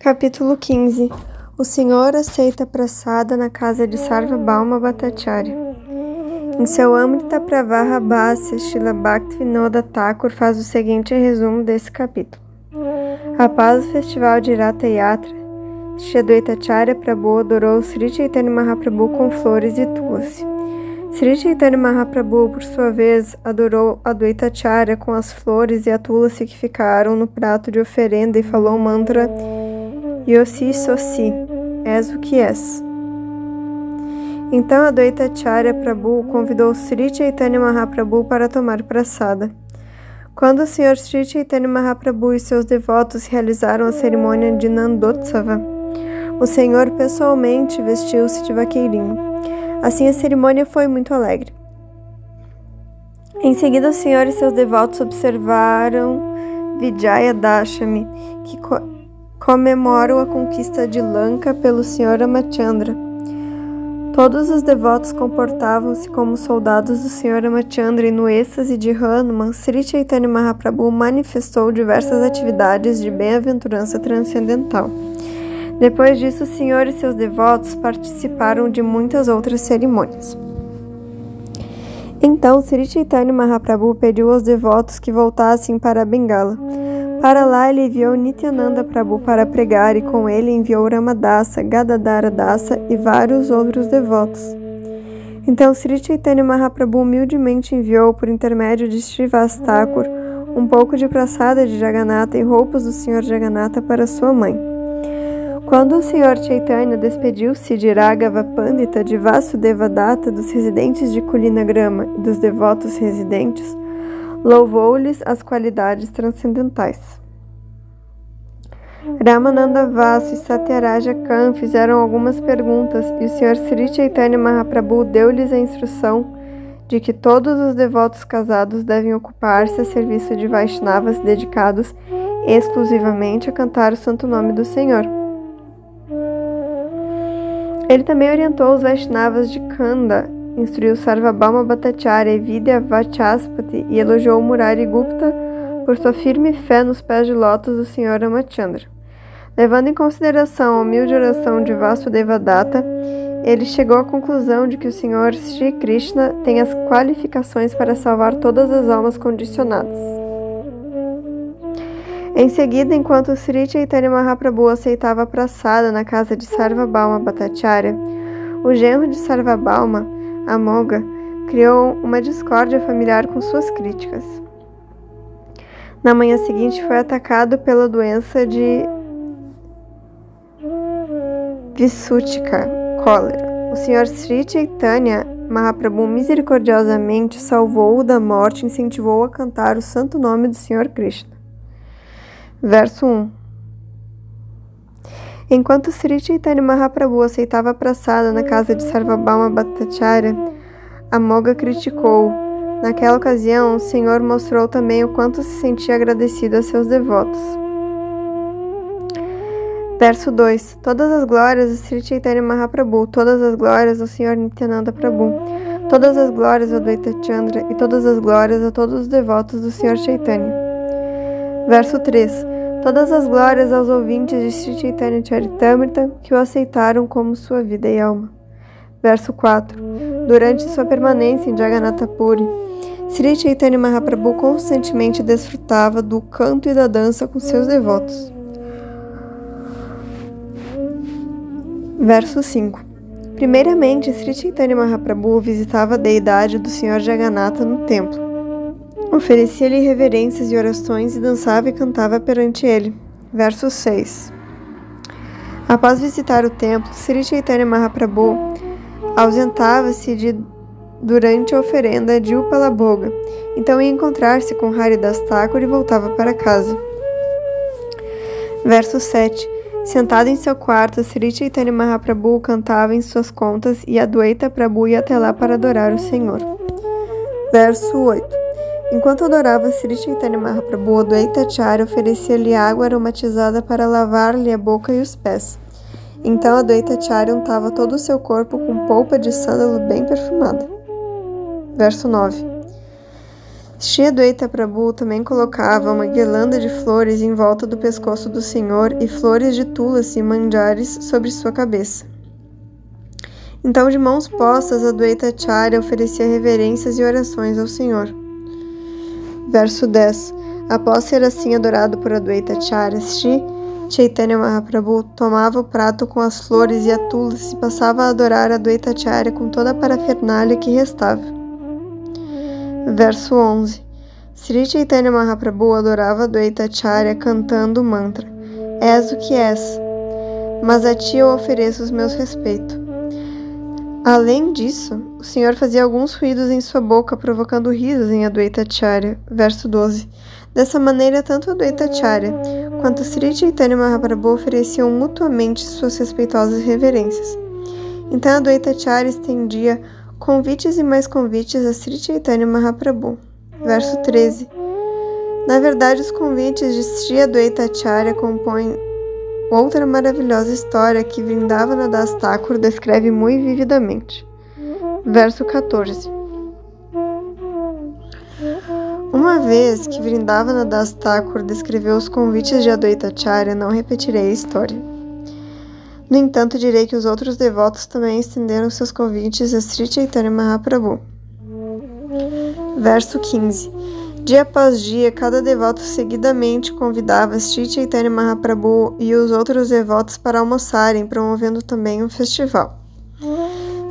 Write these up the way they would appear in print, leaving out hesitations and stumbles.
Capítulo 15. O Senhor aceita a praçada na casa de Sarvabhauma Bhattacharya. Em seu Amrita Pravaha Bhasya, Srila Bhaktivinoda Thakur faz o seguinte resumo desse capítulo. Após o festival de Ratha Yatra, Shri Advaitacharya Prabhu adorou Sri Chaitanya Mahaprabhu com flores e tulasi. Sri Chaitanya Mahaprabhu, por sua vez, adorou Advaitacharya com as flores e a tulasi que ficaram no prato de oferenda e falou o mantra Yosi Sosi, és o que és. Então Advaitacharya Prabhu convidou Sri Chaitanya Mahaprabhu para tomar praçada. Quando o Sr. Sri Chaitanya Mahaprabhu e seus devotos realizaram a cerimônia de Nandotsava, o Senhor pessoalmente vestiu-se de vaqueirinho. Assim a cerimônia foi muito alegre. Em seguida o Senhor e seus devotos observaram Vijaya Dashami, que comemoram a conquista de Lanka pelo Sr. Ramachandra. Todos os devotos comportavam-se como soldados do Sr. Ramachandra e no êxtase de Hanuman, Sri Chaitanya Mahaprabhu manifestou diversas atividades de bem-aventurança transcendental. Depois disso, o Senhor e seus devotos participaram de muitas outras cerimônias. Então, Sri Chaitanya Mahaprabhu pediu aos devotos que voltassem para Bengala. Para lá, ele enviou Nityananda Prabhu para pregar e com ele enviou Ramadasa, Gadadhara Dasa e vários outros devotos. Então, Sri Chaitanya Mahaprabhu humildemente enviou, por intermédio de Srivas Thakur, um pouco de praçada de Jagannatha e roupas do Sr. Jagannatha para sua mãe. Quando o Sr. Chaitanya despediu-se de Raghava Pandita, de Vasudeva Datta, dos residentes de Kulinagrama e dos devotos residentes, louvou-lhes as qualidades transcendentais. Ramananda Vasu e Satyaraja Khan fizeram algumas perguntas e o Sr. Sri Chaitanya Mahaprabhu deu-lhes a instrução de que todos os devotos casados devem ocupar-se a serviço de Vaishnavas dedicados exclusivamente a cantar o santo nome do Senhor. Ele também orientou os Vaishnavas de Kanda, instruiu Sarvabhauma Bhattacharya e Vidya Vachaspati e elogiou Murari Gupta por sua firme fé nos pés de lótus do Sr. Ramachandra. Levando em consideração a humilde oração de Vasudeva Datta, ele chegou à conclusão de que o Sr. Sri Krishna tem as qualificações para salvar todas as almas condicionadas. Em seguida, enquanto Sri Chaitanya Mahaprabhu aceitava a praçada na casa de Sarvabhauma Bhattacharya, o genro de Sarvabhauma, Amoga, criou uma discórdia familiar com suas críticas. Na manhã seguinte foi atacado pela doença de Visutika, cólera. O Sr. Sri Chaitanya Mahaprabhu misericordiosamente salvou-o da morte e incentivou-o a cantar o santo nome do Sr. Krishna. Verso 1. Enquanto Sri Chaitanya Mahaprabhu aceitava a praçada na casa de Sarvabhauma Bhattacharya, Amoga criticou-o. Naquela ocasião, o Senhor mostrou também o quanto se sentia agradecido a seus devotos. Verso 2. Todas as glórias a Sri Chaitanya Mahaprabhu, todas as glórias ao Sr. Nityananda Prabhu, todas as glórias a Advaitachandra e todas as glórias a todos os devotos do Sr. Chaitanya. Verso 3. Todas as glórias aos ouvintes de Sri Chaitanya Charitamrita que o aceitaram como sua vida e alma. Verso 4. Durante sua permanência em Jagannatha Puri, Sri Chaitanya Mahaprabhu constantemente desfrutava do canto e da dança com seus devotos. Verso 5. Primeiramente, Sri Chaitanya Mahaprabhu visitava a deidade do Sr. Jagannatha no templo. Oferecia-lhe reverências e orações e dançava e cantava perante ele. Verso 6. Após visitar o templo, Sri Chaitanya Mahaprabhu ausentava-se durante a oferenda de Upalabhoga. Então ia encontrar-se com Haridas Thakur e voltava para casa. Verso 7. Sentado em seu quarto, Sri Chaitanya Mahaprabhu cantava em suas contas e Adwaita Prabhu ia até lá para adorar o Senhor. Verso 8. Enquanto adorava Sri Chaitanya Mahaprabhu, Advaitacharya oferecia-lhe água aromatizada para lavar-lhe a boca e os pés. Então Advaitacharya untava todo o seu corpo com polpa de sândalo bem perfumada. Verso 9. Shri Adwaita Prabhu também colocava uma guirlanda de flores em volta do pescoço do Senhor e flores de tulasi e manjares sobre sua cabeça. Então, de mãos postas, Adwaita Acharya oferecia reverências e orações ao Senhor. Verso 10. Após ser assim adorado por Adwaita Acharya, Shri Chaitanya Mahaprabhu tomava o prato com as flores e a tulasi e passava a adorar Adwaita Acharya com toda a parafernália que restava. Verso 11. Sri Chaitanya Mahaprabhu adorava Adwaita Acharya cantando o mantra: És o que és, mas a ti eu ofereço os meus respeitos. Além disso, o Senhor fazia alguns ruídos em sua boca, provocando risos em Adwaita Acharya. Verso 12. Dessa maneira, tanto Adwaita Acharya quanto Sri Chaitanya Mahaprabhu ofereciam mutuamente suas respeitosas reverências. Então Adwaita Acharya estendia convites e mais convites a Sri Chaitanya Mahaprabhu. Verso 13. Na verdade, os convites de Sri Adwaita Acharya compõem outra maravilhosa história que Vrindavana Das Thakur descreve muito vividamente. Verso 14. Uma vez que Vrindavana Das Thakur descreveu os convites de Adwaita Acharya, não repetirei a história. No entanto, direi que os outros devotos também estenderam seus convites a Sri Chaitanya Mahaprabhu. Verso 15. Dia após dia, cada devoto seguidamente convidava Sri Chaitanya Mahaprabhu e os outros devotos para almoçarem, promovendo também um festival.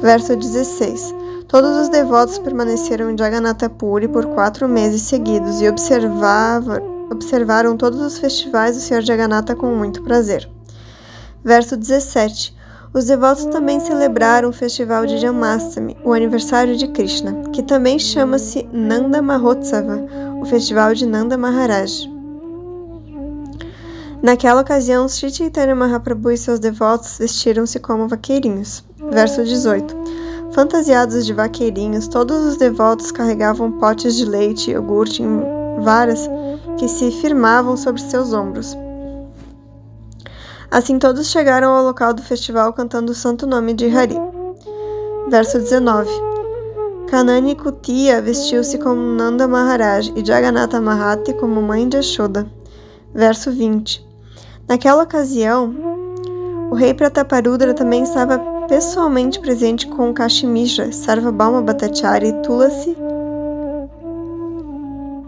Verso 16. Todos os devotos permaneceram em Jagannatha Puri por 4 meses seguidos e observaram todos os festivais do Sr. Jagannatha com muito prazer. Verso 17. Os devotos também celebraram o festival de Janmashtami, o aniversário de Krishna, que também chama-se Nanda Mahotsava, o festival de Nanda Maharaj. Naquela ocasião, Sri Chaitanya Mahaprabhu e seus devotos vestiram-se como vaqueirinhos. Verso 18. Fantasiados de vaqueirinhos, todos os devotos carregavam potes de leite e iogurte em varas que se firmavam sobre seus ombros. Assim todos chegaram ao local do festival cantando o santo nome de Hari. Verso 19. Kanani Kutiya vestiu-se como Nanda Maharaj e Jagannatha Mahati como mãe de Yashoda. Verso 20. Naquela ocasião, o rei Prataparudra também estava pessoalmente presente com Kashimishra, Sarvabhauma Bhattacharya e Tulasi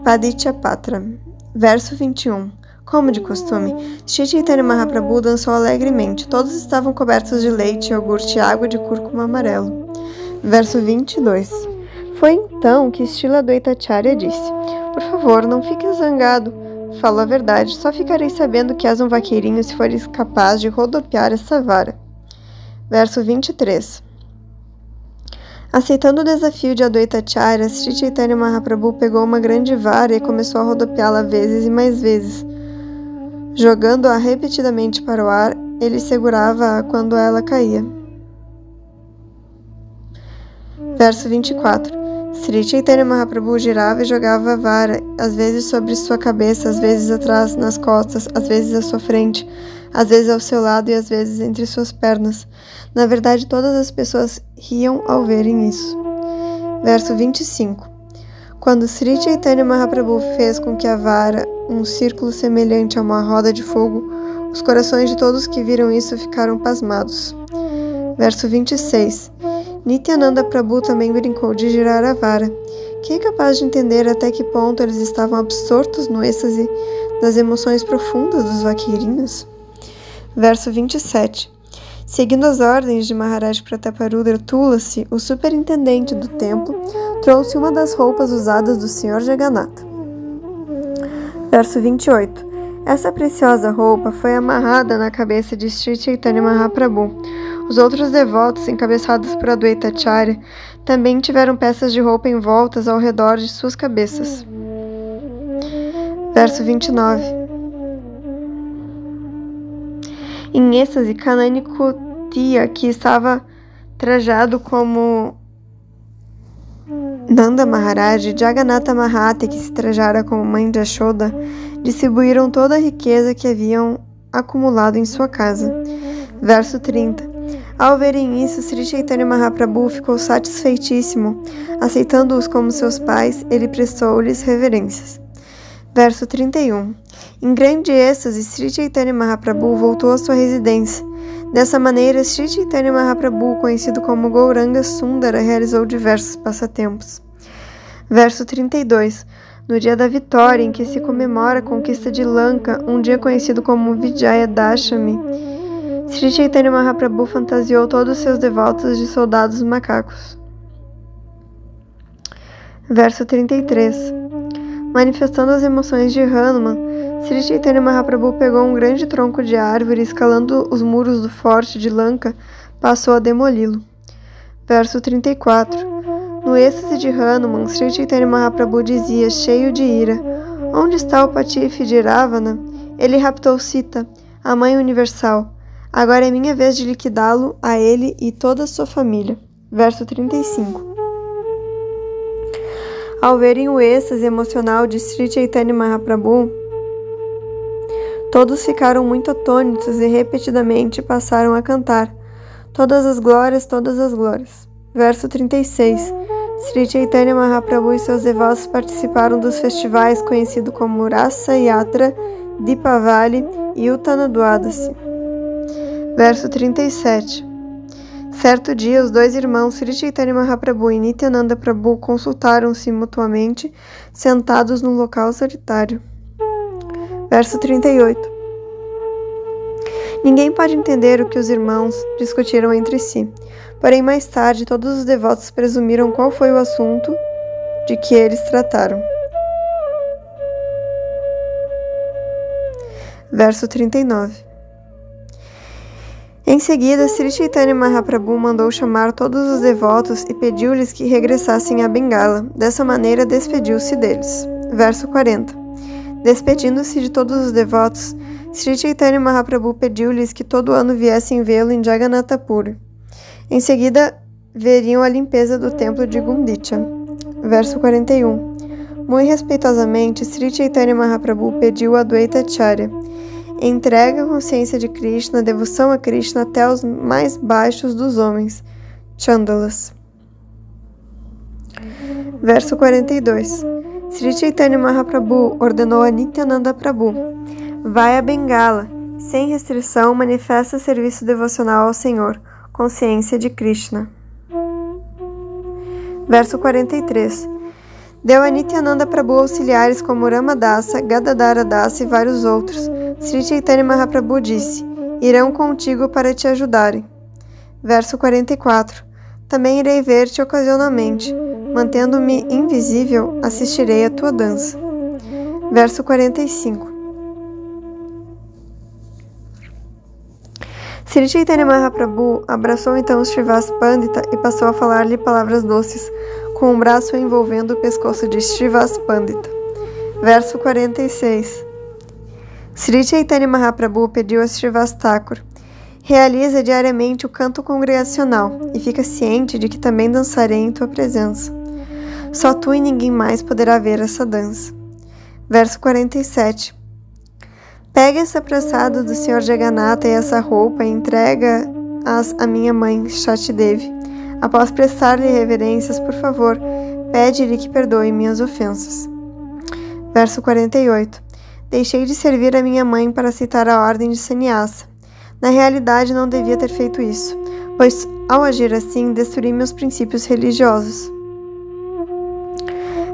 Paditapatra. Verso 21. Como de costume, Sri Chaitanya Mahaprabhu dançou alegremente. Todos estavam cobertos de leite, iogurte e água de cúrcuma amarelo. Verso 22. Foi então que Srila Adwaita Acharya disse: Por favor, não fique zangado. Falo a verdade, só ficarei sabendo que és um vaqueirinho se fores capaz de rodopiar essa vara. Verso 23. Aceitando o desafio de Adwaita Acharya, Sri Chaitanya Mahaprabhu pegou uma grande vara e começou a rodopiá-la vezes e mais vezes. Jogando-a repetidamente para o ar, ele segurava-a quando ela caía. Verso 24. Sri Chaitanya Mahaprabhu girava e jogava a vara, às vezes sobre sua cabeça, às vezes atrás nas costas, às vezes à sua frente, às vezes ao seu lado e às vezes entre suas pernas. Na verdade, todas as pessoas riam ao verem isso. Verso 25. Quando Sri Chaitanya Mahaprabhu fez com que a vara, um círculo semelhante a uma roda de fogo, os corações de todos que viram isso ficaram pasmados. Verso 26. Nityananda Prabhu também brincou de girar a vara. Quem é capaz de entender até que ponto eles estavam absortos no êxtase das emoções profundas dos vaqueirinhos? Verso 27. Seguindo as ordens de Maharaj Prataparudra, Tulasi, o superintendente do templo, trouxe uma das roupas usadas do Sr. Jagannatha. Verso 28. Essa preciosa roupa foi amarrada na cabeça de Sri Chaitanya Mahaprabhu. Os outros devotos, encabeçados por Adwaita Acharya, também tiveram peças de roupa envoltas ao redor de suas cabeças. Verso 29. Em êxtase, Kanani Kutiya, que estava trajado como Nanda Maharaj e Jagannatha Mahati, que se trajara como mãe de Yashoda, distribuíram toda a riqueza que haviam acumulado em sua casa. Verso 30. Ao verem isso, Sri Chaitanya Mahaprabhu ficou satisfeitíssimo. Aceitando-os como seus pais, ele prestou-lhes reverências. Verso 31. Em grande êxtase, Sri Chaitanya Mahaprabhu voltou à sua residência. Dessa maneira, Sri Chaitanya Mahaprabhu, conhecido como Gauranga Sundara, realizou diversos passatempos. Verso 32. No dia da vitória, em que se comemora a conquista de Lanka, um dia conhecido como Vijaya Dashami, Sri Chaitanya Mahaprabhu fantasiou todos os seus devotos de soldados macacos. Verso 33. Manifestando as emoções de Hanuman, Sri Chaitanya Mahaprabhu pegou um grande tronco de árvore e, escalando os muros do forte de Lanka, passou a demoli-lo. Verso 34. No êxtase de Hanuman, Sri Chaitanya Mahaprabhu dizia, cheio de ira: onde está o patife de Ravana? Ele raptou Sita, a Mãe Universal. Agora é minha vez de liquidá-lo, a ele e toda a sua família. Verso 35. Ao verem o êxtase emocional de Sri Chaitanya Mahaprabhu, todos ficaram muito atônitos e repetidamente passaram a cantar: todas as glórias, todas as glórias. Verso 36. Sri Chaitanya Mahaprabhu e seus devotos participaram dos festivais conhecidos como Rasa Yatra, Dipavali e Uttana Dwadasi. Verso 37. Certo dia, os dois irmãos Sri Chaitanya Mahaprabhu e Nityananda Prabhu consultaram-se mutuamente, sentados num local solitário. Verso 38. Ninguém pode entender o que os irmãos discutiram entre si. Porém, mais tarde, todos os devotos presumiram qual foi o assunto de que eles trataram. Verso 39. Em seguida, Sri Chaitanya Mahaprabhu mandou chamar todos os devotos e pediu-lhes que regressassem a Bengala. Dessa maneira, despediu-se deles. Verso 40. Despedindo-se de todos os devotos, Sri Chaitanya Mahaprabhu pediu-lhes que todo ano viessem vê-lo em Jagannatha Puri. Em seguida, veriam a limpeza do templo de Gundicha. Verso 41. Muito respeitosamente, Sri Chaitanya Mahaprabhu pediu a Advaita Acharya: entrega a consciência de Krishna, a devoção a Krishna até os mais baixos dos homens, Chandalas. Verso 42. Sri Chaitanya Mahaprabhu ordenou a Nityananda Prabhu: vai a Bengala, sem restrição, manifesta serviço devocional ao Senhor, consciência de Krishna. Verso 43. Deu a Nityananda Prabhu auxiliares como Ramadasa, Gadadhara Dasa e vários outros. Sri Chaitanya Mahaprabhu disse: irão contigo para te ajudarem. Verso 44. Também irei ver-te ocasionalmente. Mantendo-me invisível, assistirei à tua dança. Verso 45. Sri Chaitanya Mahaprabhu abraçou então Srivas Pandita e passou a falar-lhe palavras doces, com um braço envolvendo o pescoço de Srivas Pandita. Verso 46. Sri Chaitanya Mahaprabhu pediu a Srivas Thakur: realiza diariamente o canto congregacional e fica ciente de que também dançarei em tua presença. Só tu e ninguém mais poderá ver essa dança. Verso 47. Pega essa prasada do Sr. Jagannatha e essa roupa e entrega-as à minha mãe, Shatidevi. Após prestar-lhe reverências, por favor, pede-lhe que perdoe minhas ofensas. Verso 48. Deixei de servir a minha mãe para aceitar a ordem de sannyasa. Na realidade, não devia ter feito isso, pois, ao agir assim, destruí meus princípios religiosos.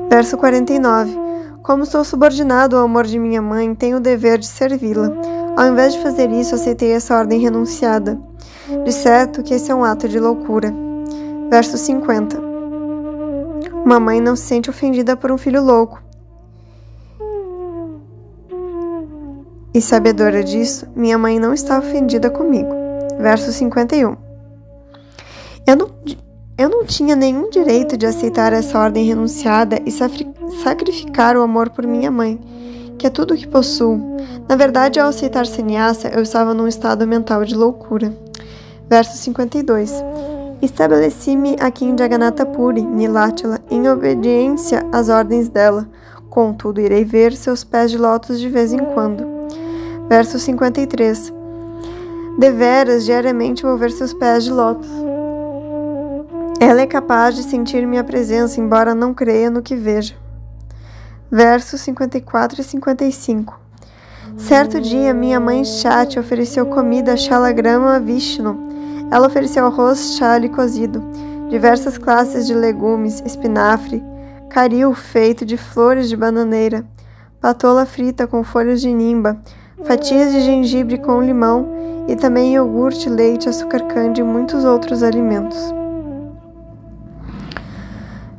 Verso 49. Como sou subordinado ao amor de minha mãe, tenho o dever de servi-la. Ao invés de fazer isso, aceitei essa ordem renunciada. De certo que esse é um ato de loucura. Verso 50. Uma mãe não se sente ofendida por um filho louco. E sabedora disso, minha mãe não está ofendida comigo. Verso 51. Eu não tinha nenhum direito de aceitar essa ordem renunciada e sacrificar o amor por minha mãe, que é tudo o que possuo. Na verdade, ao aceitar sannyasa, eu estava num estado mental de loucura. Verso 52. Estabeleci-me aqui em Jagannatha Puri, Nilachala, em obediência às ordens dela. Contudo, irei ver seus pés de lótus de vez em quando. Verso 53. Deveras, diariamente vou ver seus pés de lótus. Ela é capaz de sentir minha presença, embora não creia no que veja. Versos 54 e 55. Certo dia, minha mãe Shati ofereceu comida a Shalagrama Vishnu. Ela ofereceu arroz chale cozido, diversas classes de legumes, espinafre, caril feito de flores de bananeira, patola frita com folhas de nimba, fatias de gengibre com limão e também iogurte, leite, açúcar candy e muitos outros alimentos.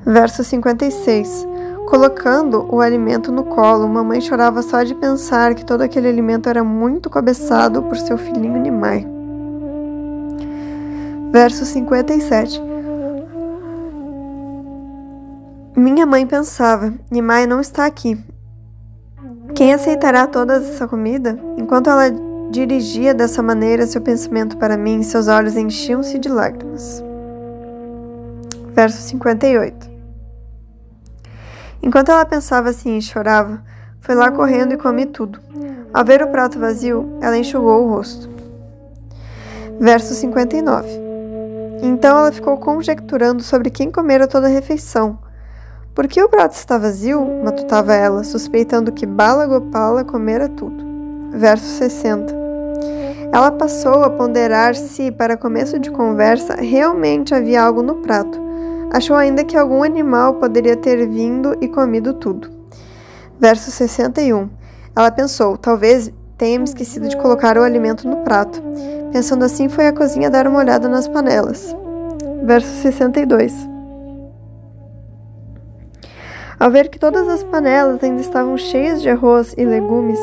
Verso 56. Colocando o alimento no colo, mamãe chorava só de pensar que todo aquele alimento era muito cobiçado por seu filhinho Nimai. Verso 57. Minha mãe pensava, Nimai não está aqui. Quem aceitará toda essa comida? Enquanto ela dirigia dessa maneira seu pensamento para mim, seus olhos enchiam-se de lágrimas. Verso 58. Enquanto ela pensava assim e chorava, foi lá correndo e come tudo. Ao ver o prato vazio, ela enxugou o rosto. Verso 59. Então ela ficou conjecturando sobre quem comera toda a refeição. Por que o prato está vazio? Matutava ela, suspeitando que Bala Gopala comera tudo. Verso 60. Ela passou a ponderar se, para começo de conversa, realmente havia algo no prato. Achou ainda que algum animal poderia ter vindo e comido tudo. Verso 61. Ela pensou, talvez tenha me esquecido de colocar o alimento no prato. Pensando assim, foi à cozinha dar uma olhada nas panelas. Verso 62. Ao ver que todas as panelas ainda estavam cheias de arroz e legumes,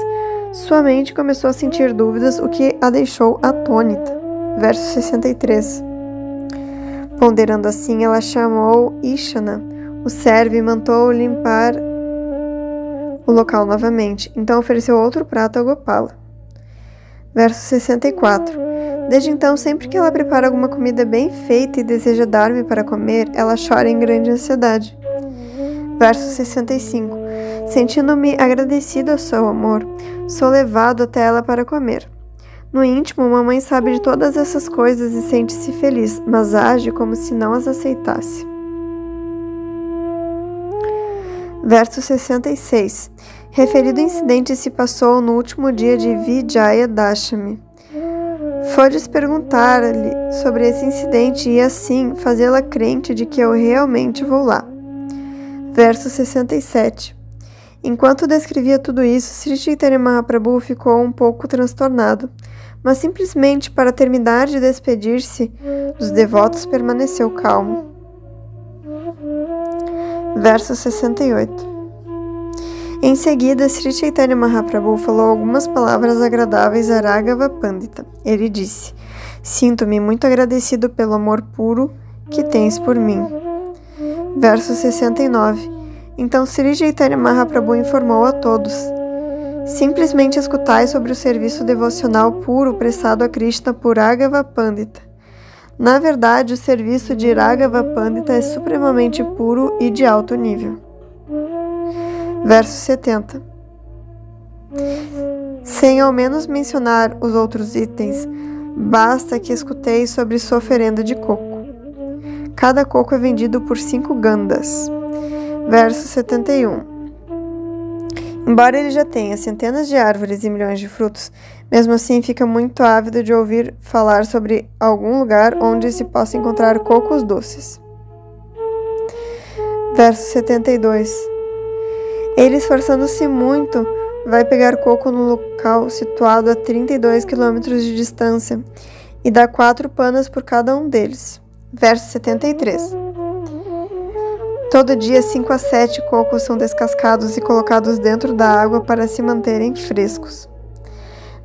sua mente começou a sentir dúvidas, o que a deixou atônita. Verso 63. Ponderando assim, ela chamou Ishana, o servo, e mandou limpar o local novamente. Então ofereceu outro prato a Gopala. Verso 64. Desde então, sempre que ela prepara alguma comida bem feita e deseja dar-me para comer, ela chora em grande ansiedade. Verso 65. Sentindo-me agradecido ao seu amor, sou levado até ela para comer. No íntimo, mamãe sabe de todas essas coisas e sente-se feliz, mas age como se não as aceitasse. Verso 66. Referido incidente se passou no último dia de Vijaya Dashami. Fodes perguntar-lhe sobre esse incidente e, assim, fazê-la crente de que eu realmente vou lá. Verso 67. Enquanto descrevia tudo isso, Sri Chaitanya Mahaprabhu ficou um pouco transtornado, mas simplesmente para terminar de despedir-se dos devotos permaneceu calmo. Verso 68. Em seguida, Sri Chaitanya Mahaprabhu falou algumas palavras agradáveis a Raghava Pandita. Ele disse, sinto-me muito agradecido pelo amor puro que tens por mim. Verso 69. Então Sri Chaitanya Mahaprabhu informou a todos, simplesmente escutai sobre o serviço devocional puro prestado a Krishna por Raghava Pandita. Na verdade, o serviço de Raghava Pandita é supremamente puro e de alto nível. Verso 70. Sem ao menos mencionar os outros itens, basta que escuteis sobre sua oferenda de coco. Cada coco é vendido por 5 gandas. Verso 71. Embora ele já tenha centenas de árvores e milhões de frutos, mesmo assim fica muito ávido de ouvir falar sobre algum lugar onde se possa encontrar cocos doces. Verso 72. Ele, esforçando-se muito, vai pegar coco no local situado a 32 quilômetros de distância e dá 4 panas por cada um deles. Verso 73. Todo dia 5 a 7 cocos são descascados e colocados dentro da água para se manterem frescos.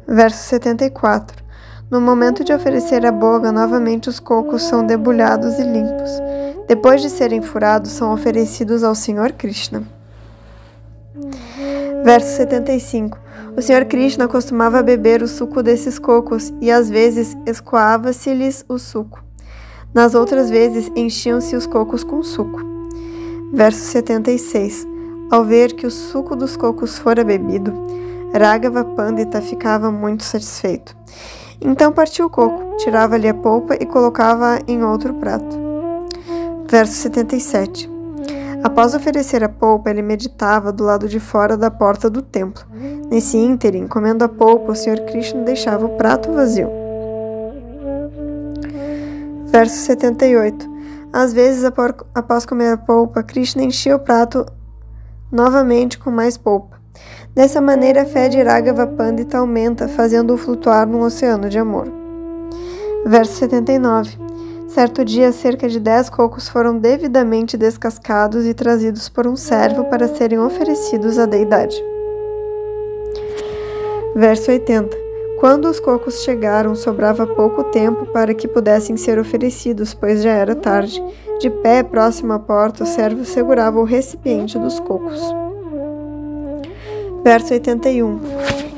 Verso 74. No momento de oferecer a boga, novamente os cocos são debulhados e limpos. Depois de serem furados, são oferecidos ao Senhor Krishna. Verso 75. O Senhor Krishna costumava beber o suco desses cocos e às vezes escoava-se-lhes o suco. Nas outras vezes enchiam-se os cocos com suco. Verso 76. Ao ver que o suco dos cocos fora bebido, Raghava Pandita ficava muito satisfeito. Então partia o coco, tirava-lhe a polpa e colocava-a em outro prato. Verso 77. Após oferecer a polpa, ele meditava do lado de fora da porta do templo. Nesse ínterim, comendo a polpa, o Sr. Krishna deixava o prato vazio. Verso 78. Às vezes, após comer a polpa, Krishna enchia o prato novamente com mais polpa. Dessa maneira, a fé de Raghava Pandita aumenta, fazendo-o flutuar num oceano de amor. Verso 79. Certo dia, cerca de 10 cocos foram devidamente descascados e trazidos por um servo para serem oferecidos à deidade. Verso 80. Quando os cocos chegaram, sobrava pouco tempo para que pudessem ser oferecidos, pois já era tarde. De pé, próximo à porta, o servo segurava o recipiente dos cocos. Verso 81.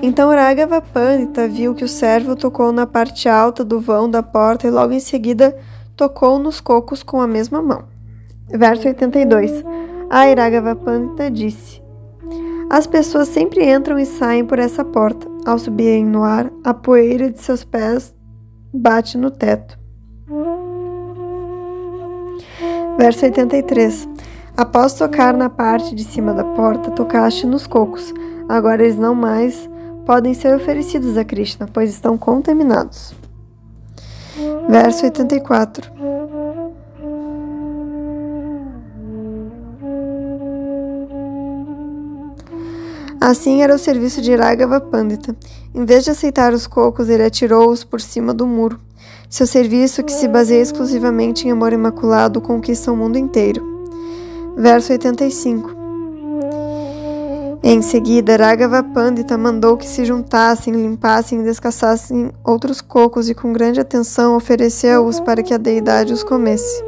Então Raghava Pandita viu que o servo tocou na parte alta do vão da porta e logo em seguida tocou nos cocos com a mesma mão. Verso 82. Raghava Pandita disse: as pessoas sempre entram e saem por essa porta. Ao subirem no ar, a poeira de seus pés bate no teto. Verso 83. Após tocar na parte de cima da porta, tocaste nos cocos. Agora eles não mais podem ser oferecidos a Krishna, pois estão contaminados. Verso 84. Assim era o serviço de Raghava Pandita. Em vez de aceitar os cocos, ele atirou-os por cima do muro. Seu serviço, que se baseia exclusivamente em amor imaculado, conquista o mundo inteiro. Verso 85. Em seguida, Raghava Pandita mandou que se juntassem, limpassem e descassassem outros cocos e com grande atenção ofereceu-os para que a deidade os comesse.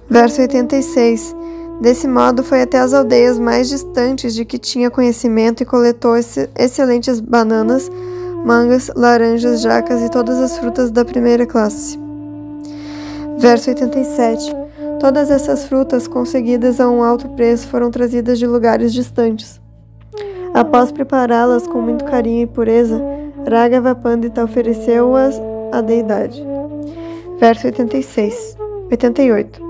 Verso 86. Desse modo foi até as aldeias mais distantes de que tinha conhecimento e coletou excelentes bananas, mangas, laranjas, jacas e todas as frutas da primeira classe. Verso 87. Todas essas frutas, conseguidas a um alto preço, foram trazidas de lugares distantes. Após prepará-las com muito carinho e pureza, Raghava Pandita ofereceu-as à deidade. Verso 88.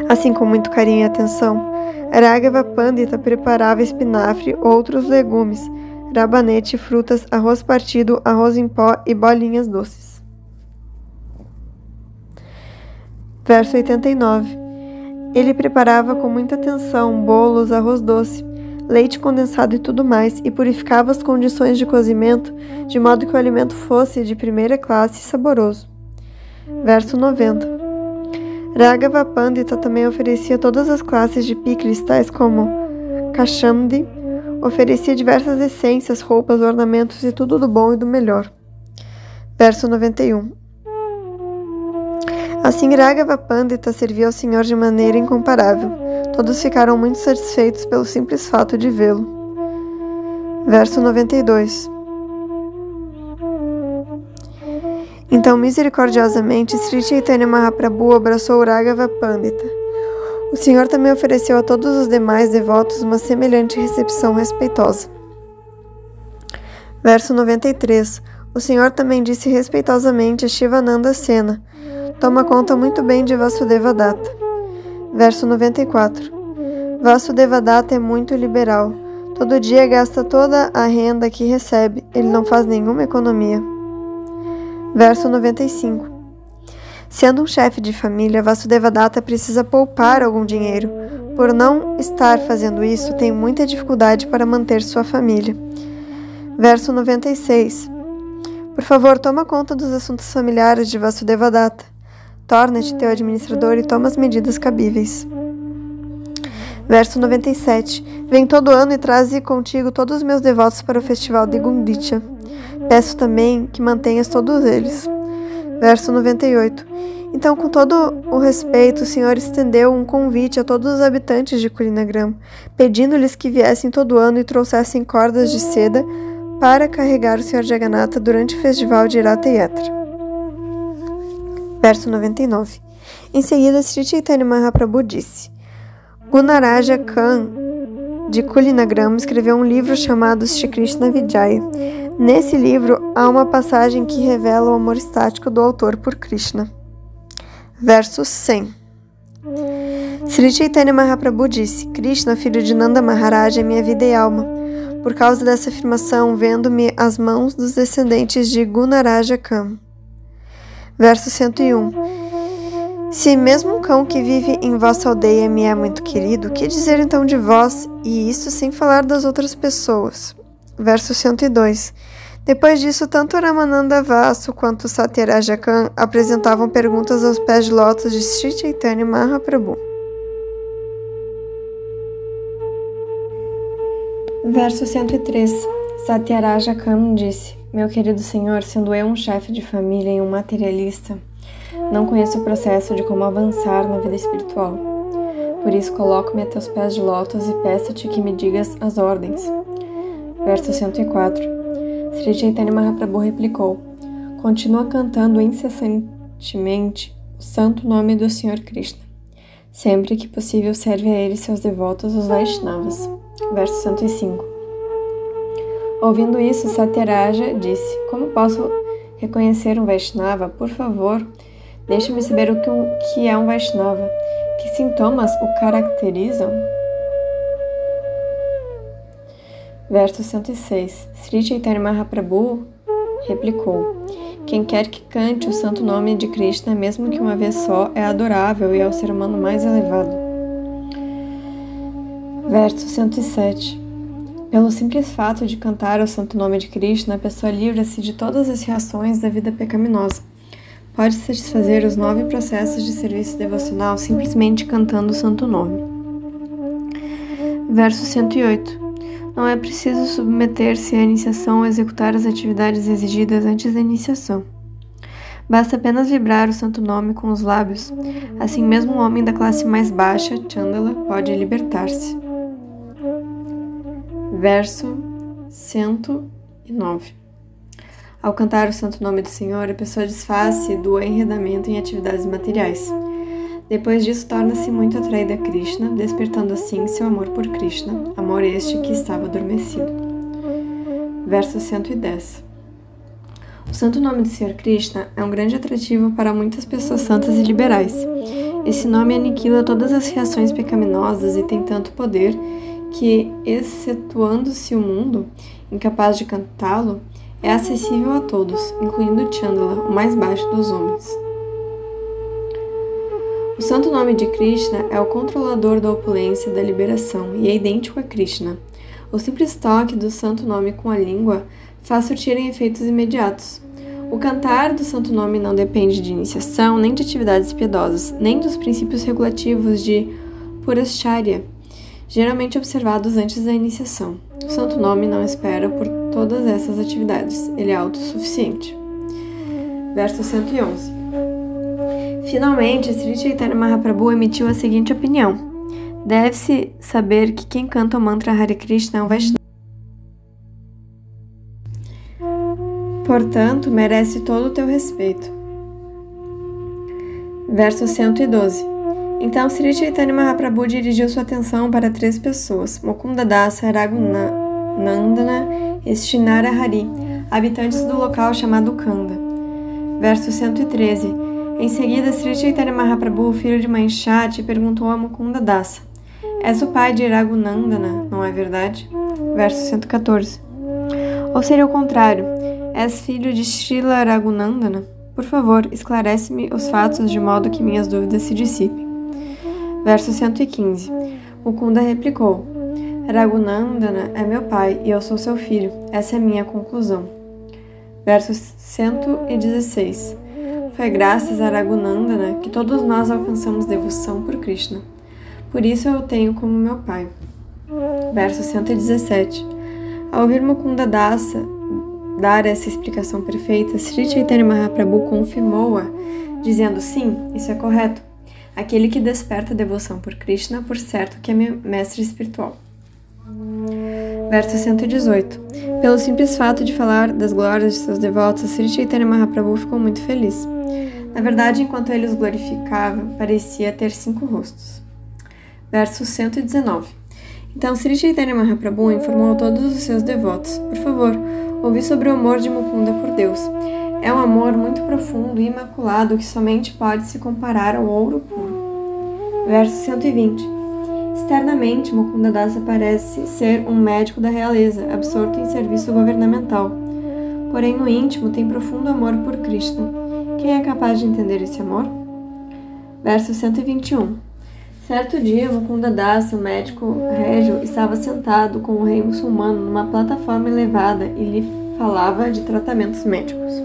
Assim, com muito carinho e atenção, Raghava Pandita preparava espinafre, outros legumes, rabanete, frutas, arroz partido, arroz em pó e bolinhas doces. Verso 89. Ele preparava com muita atenção bolos, arroz doce, leite condensado e tudo mais, e purificava as condições de cozimento, de modo que o alimento fosse de primeira classe e saboroso. Verso 90. Raghava Pandita também oferecia todas as classes de picles, tais como kashamdi, oferecia diversas essências, roupas, ornamentos e tudo do bom e do melhor. Verso 91. Assim Raghava Pandita servia ao Senhor de maneira incomparável. Todos ficaram muito satisfeitos pelo simples fato de vê-lo. Verso 92. Então, misericordiosamente, Sri Chaitanya Mahaprabhu abraçou Raghava Pandita. O Senhor também ofereceu a todos os demais devotos uma semelhante recepção respeitosa. Verso 93. O Senhor também disse respeitosamente a Shivananda Sena: toma conta muito bem de Vasudevadatta. Verso 94. Vasudevadatta é muito liberal. Todo dia gasta toda a renda que recebe. Ele não faz nenhuma economia. Verso 95. Sendo um chefe de família, Vasudevadatta precisa poupar algum dinheiro. Por não estar fazendo isso, tem muita dificuldade para manter sua família. Verso 96. Por favor, toma conta dos assuntos familiares de Vasudevadatta. Torna-te teu administrador e toma as medidas cabíveis. Verso 97. Vem todo ano e traze contigo todos os meus devotos para o festival de Gundicha. Peço também que mantenhas todos eles. Verso 98. Então, com todo o respeito, o Senhor estendeu um convite a todos os habitantes de Kulinagram, pedindo-lhes que viessem todo ano e trouxessem cordas de seda para carregar o Senhor Jagannatha durante o festival de Ratha Yatra. Verso 99. Em seguida, Sri Chaitanya Mahaprabhu disse: Gunaraja Khan de Kulinagram escreveu um livro chamado Shri Krishna Vijaya. Nesse livro, há uma passagem que revela o amor estático do autor por Krishna. Verso 100. Sri Chaitanya Mahaprabhu disse: Krishna, filho de Nanda Maharaj, é minha vida e alma. Por causa dessa afirmação, vendo-me as mãos dos descendentes de Gunaraja Kam. Verso 101. Se mesmo um cão que vive em vossa aldeia me é muito querido, que dizer então de vós, e isso sem falar das outras pessoas? Verso 102. Depois disso, tanto Ramananda Vasu quanto Satyaraja Khan apresentavam perguntas aos pés de lótus de Sri Chaitanya Mahaprabhu. Verso 103. Satyaraja Khan disse: Meu querido senhor, sendo eu um chefe de família e um materialista, não conheço o processo de como avançar na vida espiritual. Por isso, coloco-me a teus pés de lótus e peço-te que me digas as ordens. Verso 104. Sri Chaitanya Mahaprabhu replicou: Continua cantando incessantemente o santo nome do Senhor Krishna. Sempre que possível, serve a ele seus devotos, os Vaishnavas. Verso 105. Ouvindo isso, Satyaraja disse: Como posso reconhecer um Vaishnava? Por favor, deixe-me saber o que é um Vaishnava. Que sintomas o caracterizam? Verso 106. Sri Chaitanya Mahaprabhu replicou: Quem quer que cante o santo nome de Krishna, mesmo que uma vez só, é adorável e é o ser humano mais elevado. Verso 107. Pelo simples fato de cantar o santo nome de Krishna, a pessoa livra-se de todas as reações da vida pecaminosa. Pode satisfazer os 9 processos de serviço devocional simplesmente cantando o santo nome. Verso 108. Não é preciso submeter-se à iniciação ou executar as atividades exigidas antes da iniciação. Basta apenas vibrar o santo nome com os lábios. Assim mesmo um homem da classe mais baixa, Chandala, pode libertar-se. Verso 109. Ao cantar o santo nome do Senhor, a pessoa desfaz-se do enredamento em atividades materiais. Depois disso, torna-se muito atraída a Krishna, despertando assim seu amor por Krishna, amor este que estava adormecido. Verso 110. O santo nome do Senhor Krishna é um grande atrativo para muitas pessoas santas e liberais. Esse nome aniquila todas as reações pecaminosas e tem tanto poder que, excetuando-se o mundo, incapaz de cantá-lo, é acessível a todos, incluindo Chandala, o mais baixo dos homens. O santo nome de Krishna é o controlador da opulência da liberação e é idêntico a Krishna. O simples toque do santo nome com a língua faz surtirem efeitos imediatos. O cantar do santo nome não depende de iniciação, nem de atividades piedosas, nem dos princípios regulativos de Purashcharya, geralmente observados antes da iniciação. O santo nome não espera por todas essas atividades, ele é autossuficiente. Verso 111. Finalmente, Sri Chaitanya Mahaprabhu emitiu a seguinte opinião: deve-se saber que quem canta o mantra Hare Krishna é um Vaishnava. Portanto, merece todo o teu respeito. Verso 112. Então, Sri Chaitanya Mahaprabhu dirigiu sua atenção para 3 pessoas: Mukunda Dasa, Raghunandana e Srinara Hari, habitantes do local chamado Kanda. Verso 113. Em seguida, Sri Chaitanya Mahaprabhu, filho de Manchati, perguntou a Mukunda Dasa: És o pai de Raghunandana, não é verdade? Verso 114. Ou seria o contrário: És filho de Srila Raghunandana? Por favor, esclarece-me os fatos de modo que minhas dúvidas se dissipem. Verso 115. Mukunda replicou: Raghunandana é meu pai e eu sou seu filho. Essa é minha conclusão. Verso 116. Foi graças a Raghunandana que todos nós alcançamos devoção por Krishna. Por isso eu o tenho como meu pai. Verso 117. Ao ouvir Mukunda Dasa dar essa explicação perfeita, Sri Chaitanya Mahaprabhu confirmou-a, dizendo: sim, isso é correto. Aquele que desperta devoção por Krishna, por certo que é meu mestre espiritual. Verso 118. Pelo simples fato de falar das glórias de seus devotos, Sri Chaitanya Mahaprabhu ficou muito feliz. Na verdade, enquanto ele os glorificava, parecia ter 5 rostos. Verso 119. Então Sri Chaitanya Mahaprabhu informou a todos os seus devotos: por favor, Ouvi sobre o amor de Mukunda por Deus. É um amor muito profundo e imaculado que somente pode se comparar ao ouro puro. Verso 120. Externamente, Mukunda Dasa parece ser um médico da realeza, absorto em serviço governamental. Porém, no íntimo, tem profundo amor por Krishna. Quem é capaz de entender esse amor? Verso 121. Certo dia, Mukunda Dasa, o médico régio, estava sentado com o rei muçulmano numa plataforma elevada e lhe falava de tratamentos médicos.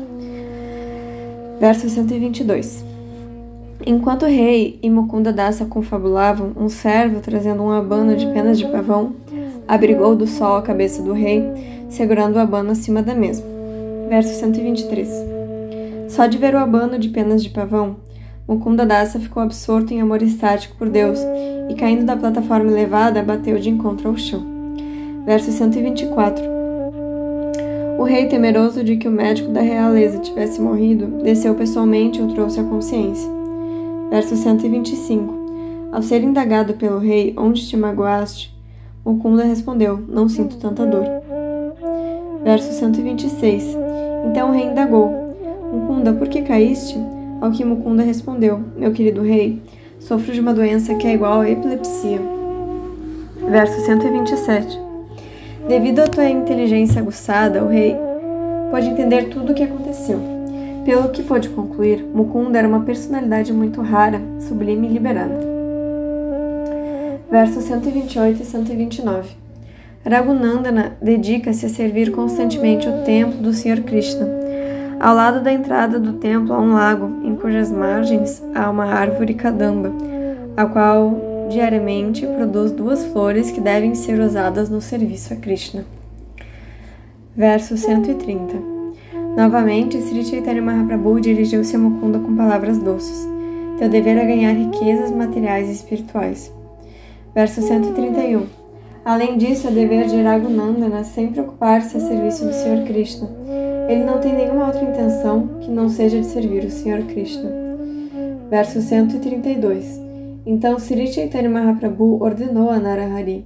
Verso 122. Enquanto o rei e Mukunda Dasa confabulavam, um servo, trazendo um abano de penas de pavão, abrigou do sol a cabeça do rei, segurando o abano acima da mesma. Verso 123. Só de ver o abano de penas de pavão, Mukunda Dasa ficou absorto em amor estático por Deus e, caindo da plataforma elevada, bateu de encontro ao chão. Verso 124. O rei, temeroso de que o médico da realeza tivesse morrido, desceu pessoalmente e o trouxe à consciência. Verso 125. Ao ser indagado pelo rei, onde te magoaste, Mukunda respondeu, não sinto tanta dor. Verso 126. Então o rei indagou, Mukunda, por que caíste? Ao que Mukunda respondeu, meu querido rei, sofro de uma doença que é igual à epilepsia. Verso 127. Devido à tua inteligência aguçada, o rei pôde entender tudo o que aconteceu. Pelo que pôde concluir, Mukunda era uma personalidade muito rara, sublime e liberada. Versos 128 e 129. Raghunandana dedica-se a servir constantemente o templo do Sr. Krishna. Ao lado da entrada do templo há um lago, em cujas margens há uma árvore kadamba, a qual diariamente produz 2 flores que devem ser usadas no serviço a Krishna. Verso 130. Novamente, Sri Chaitanya Mahaprabhu dirigiu-se a Mukunda com palavras doces. Teu dever é ganhar riquezas materiais e espirituais. Verso 131. Além disso, é dever de Raghunandana sempre ocupar-se a serviço do Sr. Krishna. Ele não tem nenhuma outra intenção que não seja de servir o Sr. Krishna. Verso 132. Então Sri Chaitanya Mahaprabhu ordenou a Narahari: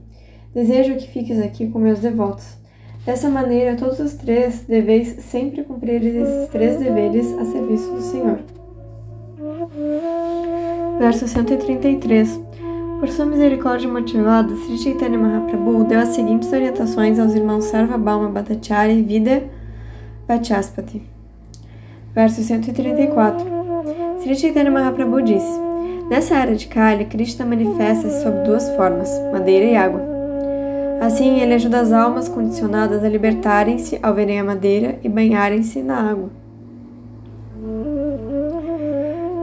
desejo que fiques aqui com meus devotos. Dessa maneira, todos os 3 deveis sempre cumprir esses 3 deveres a serviço do Senhor. Verso 133. Por sua misericórdia motivada, Sri Chaitanya Mahaprabhu deu as seguintes orientações aos irmãos Sarvabhauma Bhattacharya e Vidya Vachaspati. Verso 134. Sri Chaitanya Mahaprabhu disse: nessa era de Kali, Krishna manifesta-se sob 2 formas, madeira e água. Assim, ele ajuda as almas condicionadas a libertarem-se ao verem a madeira e banharem-se na água.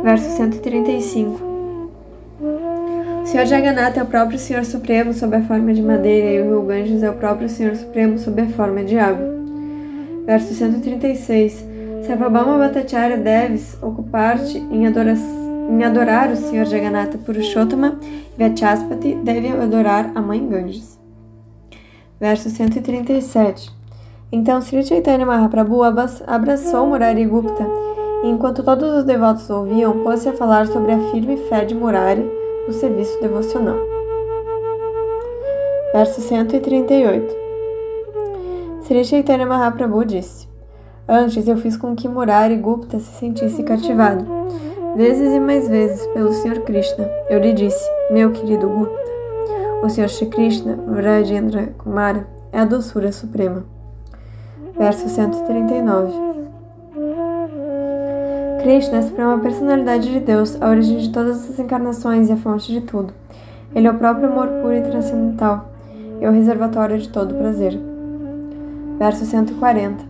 Verso 135. O Sr. Jagannatha é o próprio Senhor Supremo sob a forma de madeira e o rio Ganges é o próprio Senhor Supremo sob a forma de água. Verso 136. Sarvabhauma Bhattacharya deves ocupar-te em adorar o Sr. Jagannatha Purushottama e Vachaspati deve adorar a Mãe Ganges. Verso 137. Então Sri Chaitanya Mahaprabhu abraçou Murari Gupta e, enquanto todos os devotos ouviam, pôs-se a falar sobre a firme fé de Murari no serviço devocional. Verso 138. Sri Chaitanya Mahaprabhu disse: antes eu fiz com que Murari Gupta se sentisse cativado, vezes e mais vezes, pelo Sr. Krishna. Eu lhe disse: meu querido Gupta, o Sr. Shri Krishna, Vrajendra Kumara, é a doçura suprema. Verso 139. Krishna é a suprema personalidade de Deus, a origem de todas as encarnações e a fonte de tudo. Ele é o próprio amor puro e transcendental, e é o reservatório de todo prazer. Verso 140.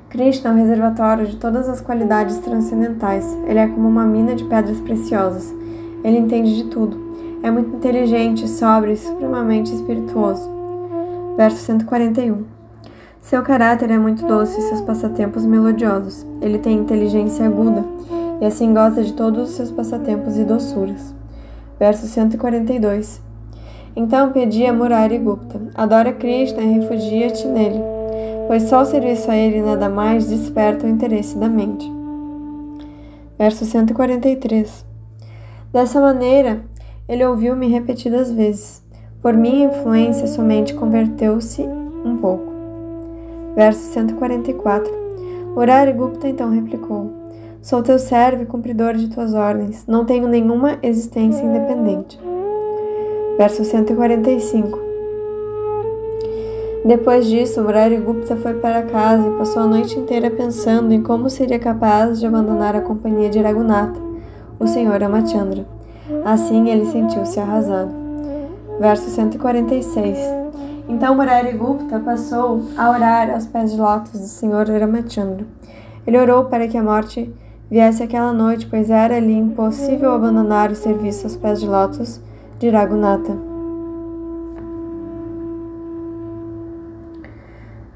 Krishna é o reservatório de todas as qualidades transcendentais. Ele é como uma mina de pedras preciosas. Ele entende de tudo. É muito inteligente, sóbrio e supremamente espirituoso. Verso 141. Seu caráter é muito doce e seus passatempos melodiosos. Ele tem inteligência aguda e assim goza de todos os seus passatempos e doçuras. Verso 142. Então pedi a Murari Gupta: adora Krishna e refugia-te nele, pois só o serviço a ele e nada mais desperta o interesse da mente. Verso 143. Dessa maneira, ele ouviu-me repetidas vezes. Por minha influência, somente converteu-se um pouco. Verso 144. Murari-Gupta então replicou: sou teu servo e cumpridor de tuas ordens. Não tenho nenhuma existência independente. Verso 145. Depois disso, Murari-Gupta foi para casa e passou a noite inteira pensando em como seria capaz de abandonar a companhia de Raghunatha, o senhor Ramachandra. Assim ele sentiu-se arrasado. Verso 146. Então Murari-Gupta passou a orar aos pés de lótus do senhor Ramachandra. Ele orou para que a morte viesse aquela noite, pois era-lhe impossível abandonar o serviço aos pés de lótus de Raghunatha.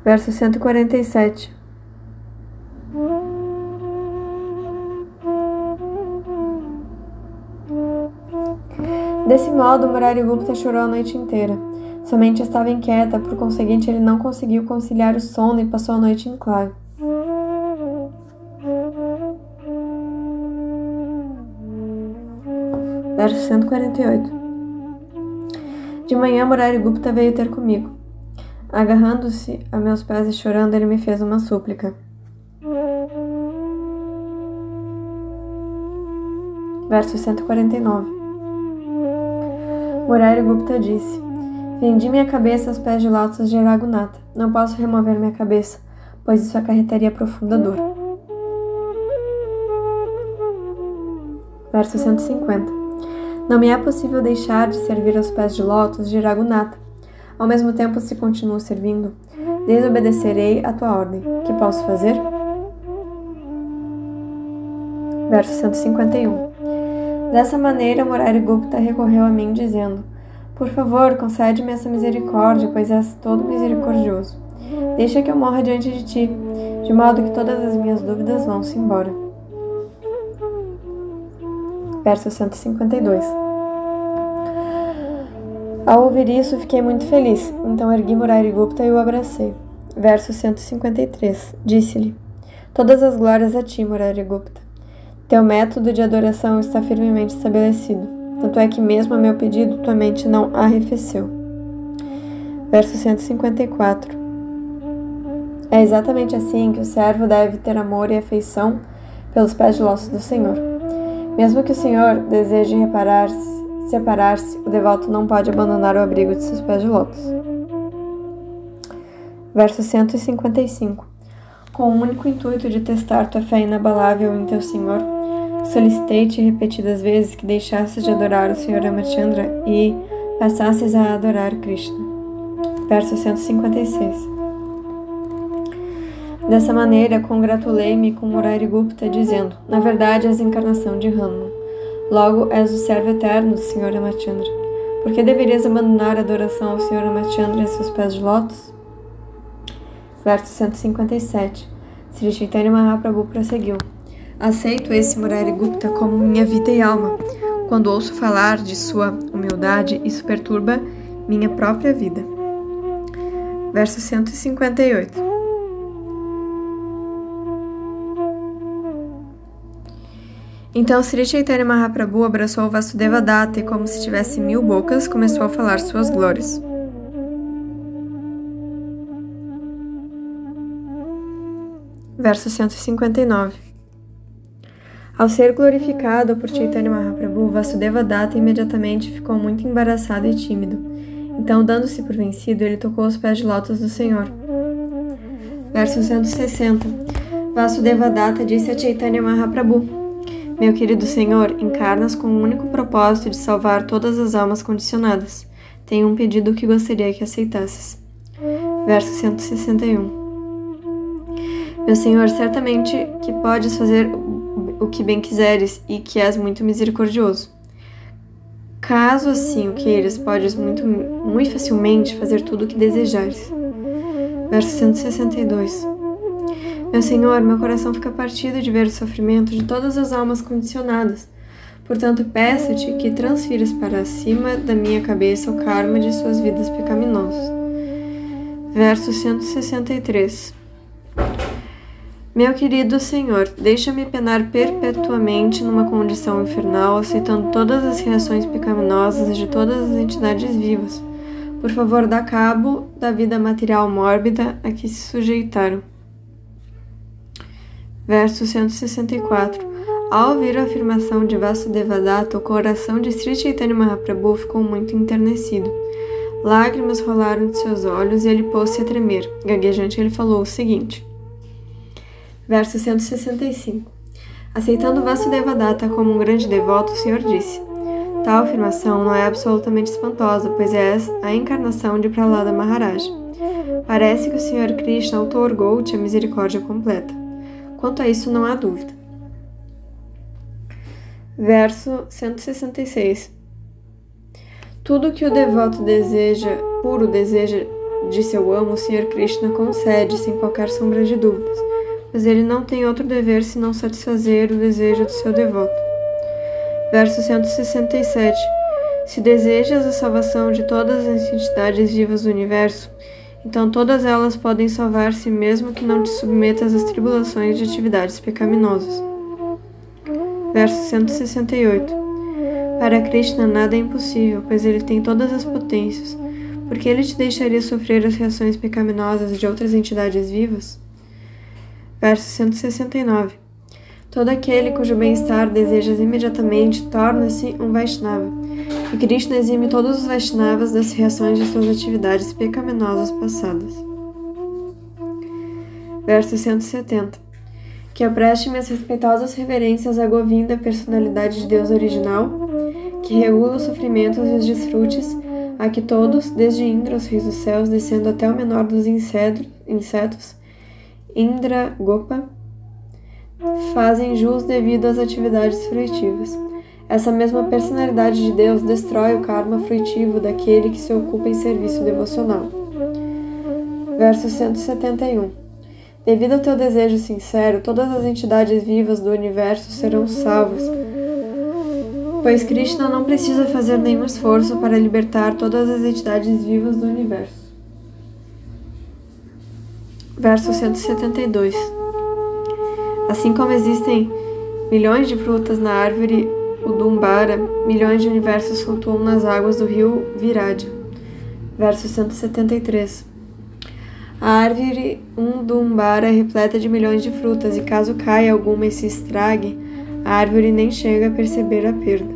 Verso 147. Desse modo, Murari-Gupta chorou a noite inteira. Sua mente estava inquieta, por conseguinte ele não conseguiu conciliar o sono e passou a noite em claro. Verso 148. De manhã, Murari-Gupta veio ter comigo. Agarrando-se a meus pés e chorando, ele me fez uma súplica. Verso 149. Murari-Gupta disse: vendi minha cabeça aos pés de lótus de Raghunatha. Não posso remover minha cabeça, pois isso acarretaria profunda dor. Verso 150. Não me é possível deixar de servir aos pés de lótus de Raghunatha. Ao mesmo tempo, se continuo servindo, desobedecerei a tua ordem. Que posso fazer? Verso 151. Dessa maneira, Murari-Gupta recorreu a mim, dizendo: por favor, concede-me essa misericórdia, pois és todo misericordioso. Deixa que eu morra diante de ti, de modo que todas as minhas dúvidas vão-se embora. Verso 152. Ao ouvir isso, fiquei muito feliz, então ergui Murari-Gupta e o abracei. Verso 153. Disse-lhe: todas as glórias a ti, Murari-Gupta. Teu método de adoração está firmemente estabelecido, tanto é que mesmo a meu pedido tua mente não arrefeceu. Verso 154. É exatamente assim que o servo deve ter amor e afeição pelos pés de lótus do Senhor. Mesmo que o Senhor deseje separar-se, o devoto não pode abandonar o abrigo de seus pés de lótus. Verso 155. Com o único intuito de testar tua fé inabalável em teu Senhor, solicitei-te repetidas vezes que deixasses de adorar o Senhor Ramachandra e passasses a adorar Krishna. Verso 156. Dessa maneira, congratulei-me com Murari-Gupta, dizendo: na verdade, és a encarnação de Hanuman. Logo, és o servo eterno do Senhor Ramachandra. Por que deverias abandonar a adoração ao Senhor Ramachandra em seus pés de lótus? Verso 157. Sri Chaitanya Mahaprabhu prosseguiu: aceito esse Murari-Gupta como minha vida e alma. Quando ouço falar de sua humildade, isso perturba minha própria vida. Verso 158. Então Sri Chaitanya Mahaprabhu abraçou Vasudeva Datta e, como se tivesse 1000 bocas, começou a falar suas glórias. Verso 159. Ao ser glorificado por Chaitanya Mahaprabhu, Vasudeva Datta imediatamente ficou muito embaraçado e tímido. Então, dando-se por vencido, ele tocou os pés de lótus do Senhor. Verso 160. Vasudeva Datta disse a Chaitanya Mahaprabhu: meu querido Senhor, encarnas com o único propósito de salvar todas as almas condicionadas. Tenho um pedido que gostaria que aceitasses. Verso 161. Meu Senhor, certamente que podes fazer o que bem quiseres e que és muito misericordioso. Caso assim o queiras, podes muito facilmente fazer tudo o que desejares. Verso 162. Meu Senhor, meu coração fica partido de ver o sofrimento de todas as almas condicionadas. Portanto, peço-te que transfiras para cima da minha cabeça o karma de suas vidas pecaminosas. Verso 163. Meu querido Senhor, deixa-me penar perpetuamente numa condição infernal, aceitando todas as reações pecaminosas de todas as entidades vivas. Por favor, dá cabo da vida material mórbida a que se sujeitaram. Verso 164. Ao ouvir a afirmação de Vasudevadatta, o coração de Sri Chaitanya Mahaprabhu ficou muito enternecido. Lágrimas rolaram de seus olhos e ele pôs-se a tremer. Gaguejante, ele falou o seguinte. Verso 165. Aceitando Vasudevadatta como um grande devoto, o Senhor disse: tal afirmação não é absolutamente espantosa, pois é a encarnação de Prahlada Maharaj. Parece que o Senhor Krishna outorgou-te a misericórdia completa. Quanto a isso, não há dúvida. Verso 166. Tudo que o devoto deseja, puro deseja de seu amo, o Senhor Krishna concede sem qualquer sombra de dúvidas, pois ele não tem outro dever senão satisfazer o desejo do seu devoto. Verso 167. Se desejas a salvação de todas as entidades vivas do universo, então todas elas podem salvar-se mesmo que não te submetas às tribulações de atividades pecaminosas. Verso 168. Para Krishna nada é impossível, pois ele tem todas as potências. Por que ele te deixaria sofrer as reações pecaminosas de outras entidades vivas? Verso 169. Todo aquele cujo bem-estar desejas imediatamente torna-se um Vaishnava, e Krishna exime todos os Vaishnavas das reações de suas atividades pecaminosas passadas. Verso 170. Que eu preste minhas respeitosas reverências a Govinda, personalidade de Deus original, que regula os sofrimentos e os desfrutes, a que todos, desde Indra, os reis dos céus, descendo até o menor dos insetos, Indra Gopa, fazem jus devido às atividades fruitivas. Essa mesma personalidade de Deus destrói o karma fruitivo daquele que se ocupa em serviço devocional. Verso 171. Devido ao teu desejo sincero, todas as entidades vivas do universo serão salvas, pois Krishna não precisa fazer nenhum esforço para libertar todas as entidades vivas do universo. Verso 172. Assim como existem milhões de frutas na árvore Udumbara, milhões de universos flutuam nas águas do rio Viraja. Verso 173. A árvore Udumbara é repleta de milhões de frutas, e caso caia alguma e se estrague, a árvore nem chega a perceber a perda.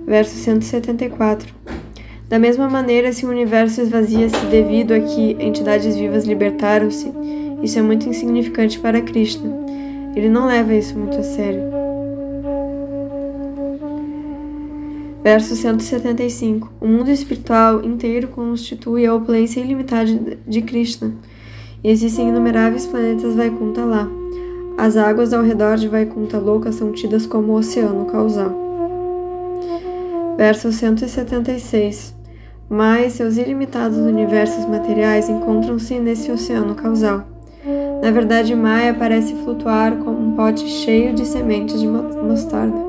Verso 174. Da mesma maneira, se o universo esvazia-se devido a que entidades vivas libertaram-se, isso é muito insignificante para Krishna. Ele não leva isso muito a sério. Verso 175. O mundo espiritual inteiro constitui a opulência ilimitada de Krishna, e existem inumeráveis planetas Vaikuntha lá. As águas ao redor de Vaikuntha Loka são tidas como o oceano causal. Verso 176. Mas seus ilimitados universos materiais encontram-se nesse oceano causal. Na verdade, Maya parece flutuar como um pote cheio de sementes de mostarda.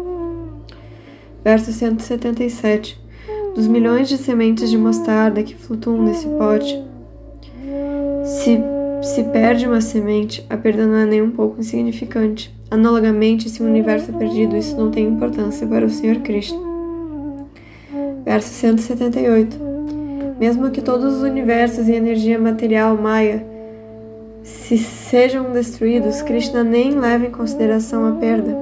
Verso 177. Dos milhões de sementes de mostarda que flutuam nesse pote, se perde uma semente, a perda não é nem um pouco insignificante. Analogamente, se o universo é perdido, isso não tem importância para o Senhor Krishna. Verso 178. Mesmo que todos os universos e energia material Maya sejam destruídos, Krishna nem leva em consideração a perda.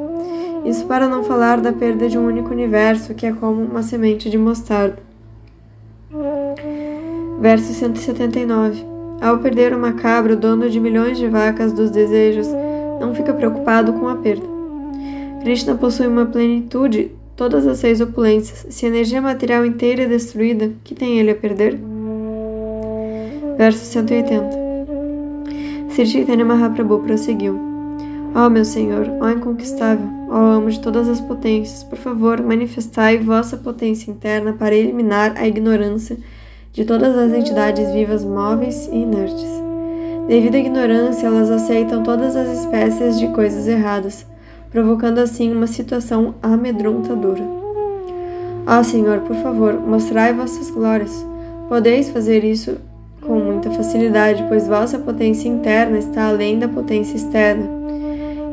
Isso para não falar da perda de um único universo, que é como uma semente de mostarda. Verso 179. Ao perder uma cabra, o dono de milhões de vacas dos desejos não fica preocupado com a perda. Krishna possui uma plenitude, todas as 6 opulências. Se a energia material inteira é destruída, que tem ele a perder? Verso 180. Sri Chaitanya Mahaprabhu prosseguiu. Ó meu Senhor, ó inconquistável, ó amo de todas as potências, por favor, manifestai vossa potência interna para eliminar a ignorância de todas as entidades vivas móveis e inertes. Devido à ignorância, elas aceitam todas as espécies de coisas erradas, provocando assim uma situação amedrontadora. Ó Senhor, por favor, mostrai vossas glórias. Podeis fazer isso com muita facilidade, pois vossa potência interna está além da potência externa.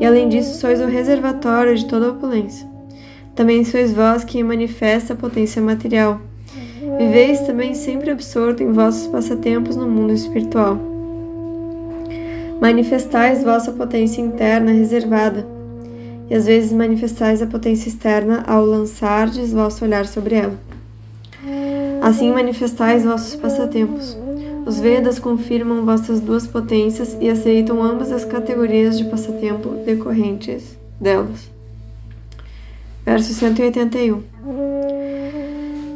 E além disso, sois o reservatório de toda a opulência. Também sois vós quem manifesta a potência material. Viveis também sempre absorto em vossos passatempos no mundo espiritual. Manifestais vossa potência interna reservada, e às vezes manifestais a potência externa ao lançardes vosso olhar sobre ela. Assim manifestais vossos passatempos. Os Vedas confirmam vossas duas potências e aceitam ambas as categorias de passatempo decorrentes delas. Verso 181.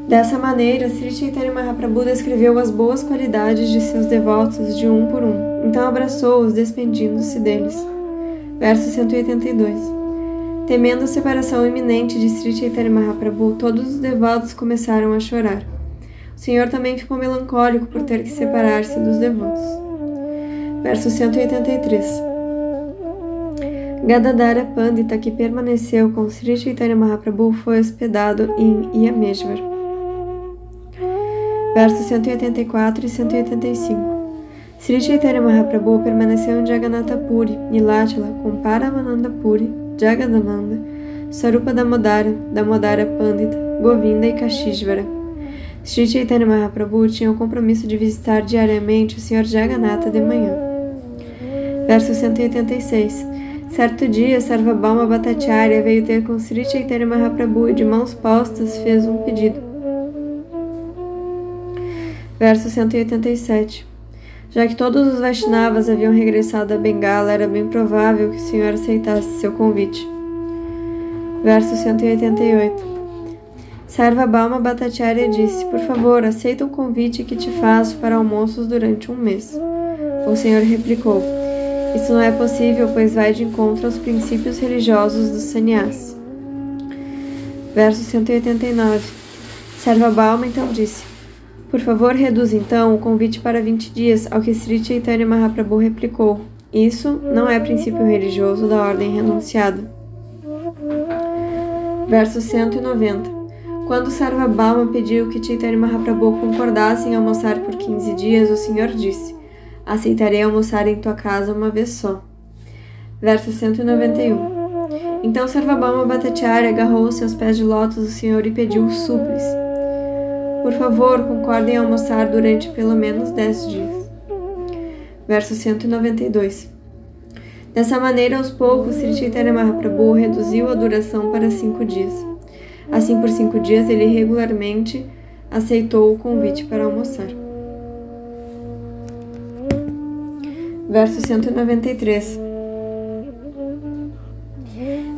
Dessa maneira, Sri Chaitanya Mahaprabhu descreveu as boas qualidades de seus devotos de um por um, então abraçou-os despedindo-se deles. Verso 182. Temendo a separação iminente de Sri Chaitanya Mahaprabhu, todos os devotos começaram a chorar. O Senhor também ficou melancólico por ter que separar-se dos devotos. Verso 183. Gadadhara Pandita, que permaneceu com Sri Chaitanya Mahaprabhu, foi hospedado em Yameshwar. Versos 184 e 185. Sri Chaitanya Mahaprabhu permaneceu em Jagannatha Puri, Nilatila, com Paramananda Puri, Jagadananda, Sarupa Damodara, Damodara Pandita, Govinda e Kashishvara. Sri Chaitanya Mahaprabhu tinha o compromisso de visitar diariamente o Sr. Jagannatha de manhã. Verso 186. Certo dia, Sarvabhauma Bhattacharya veio ter com Sri Chaitanya Mahaprabhu e de mãos postas fez um pedido. Verso 187. Já que todos os Vaishnavas haviam regressado a Bengala, era bem provável que o Senhor aceitasse seu convite. Verso 188. Sarvabhauma Bhattacharya disse: Por favor, aceita o convite que te faço para almoços durante um mês. O Senhor replicou: Isso não é possível, pois vai de encontro aos princípios religiosos dos sannyas. Verso 189. Sarvabhauma então disse: Por favor, reduz então o convite para 20 dias, ao que Sri Chaitanya Mahaprabhu replicou: Isso não é princípio religioso da ordem renunciada. Verso 190. Quando Sarvabhauma pediu que Chaitanya Mahaprabhu concordasse em almoçar por 15 dias, o Senhor disse: Aceitarei almoçar em tua casa uma vez só. Verso 191. Então Sarvabhauma Bhattacharya agarrou-se aos pés de lótus do Senhor e pediu o súplice: Por favor, concordem em almoçar durante pelo menos 10 dias. Verso 192. Dessa maneira, aos poucos, Sri Chaitanya Mahaprabhu reduziu a duração para 5 dias. Assim, por 5 dias, ele regularmente aceitou o convite para almoçar. Verso 193.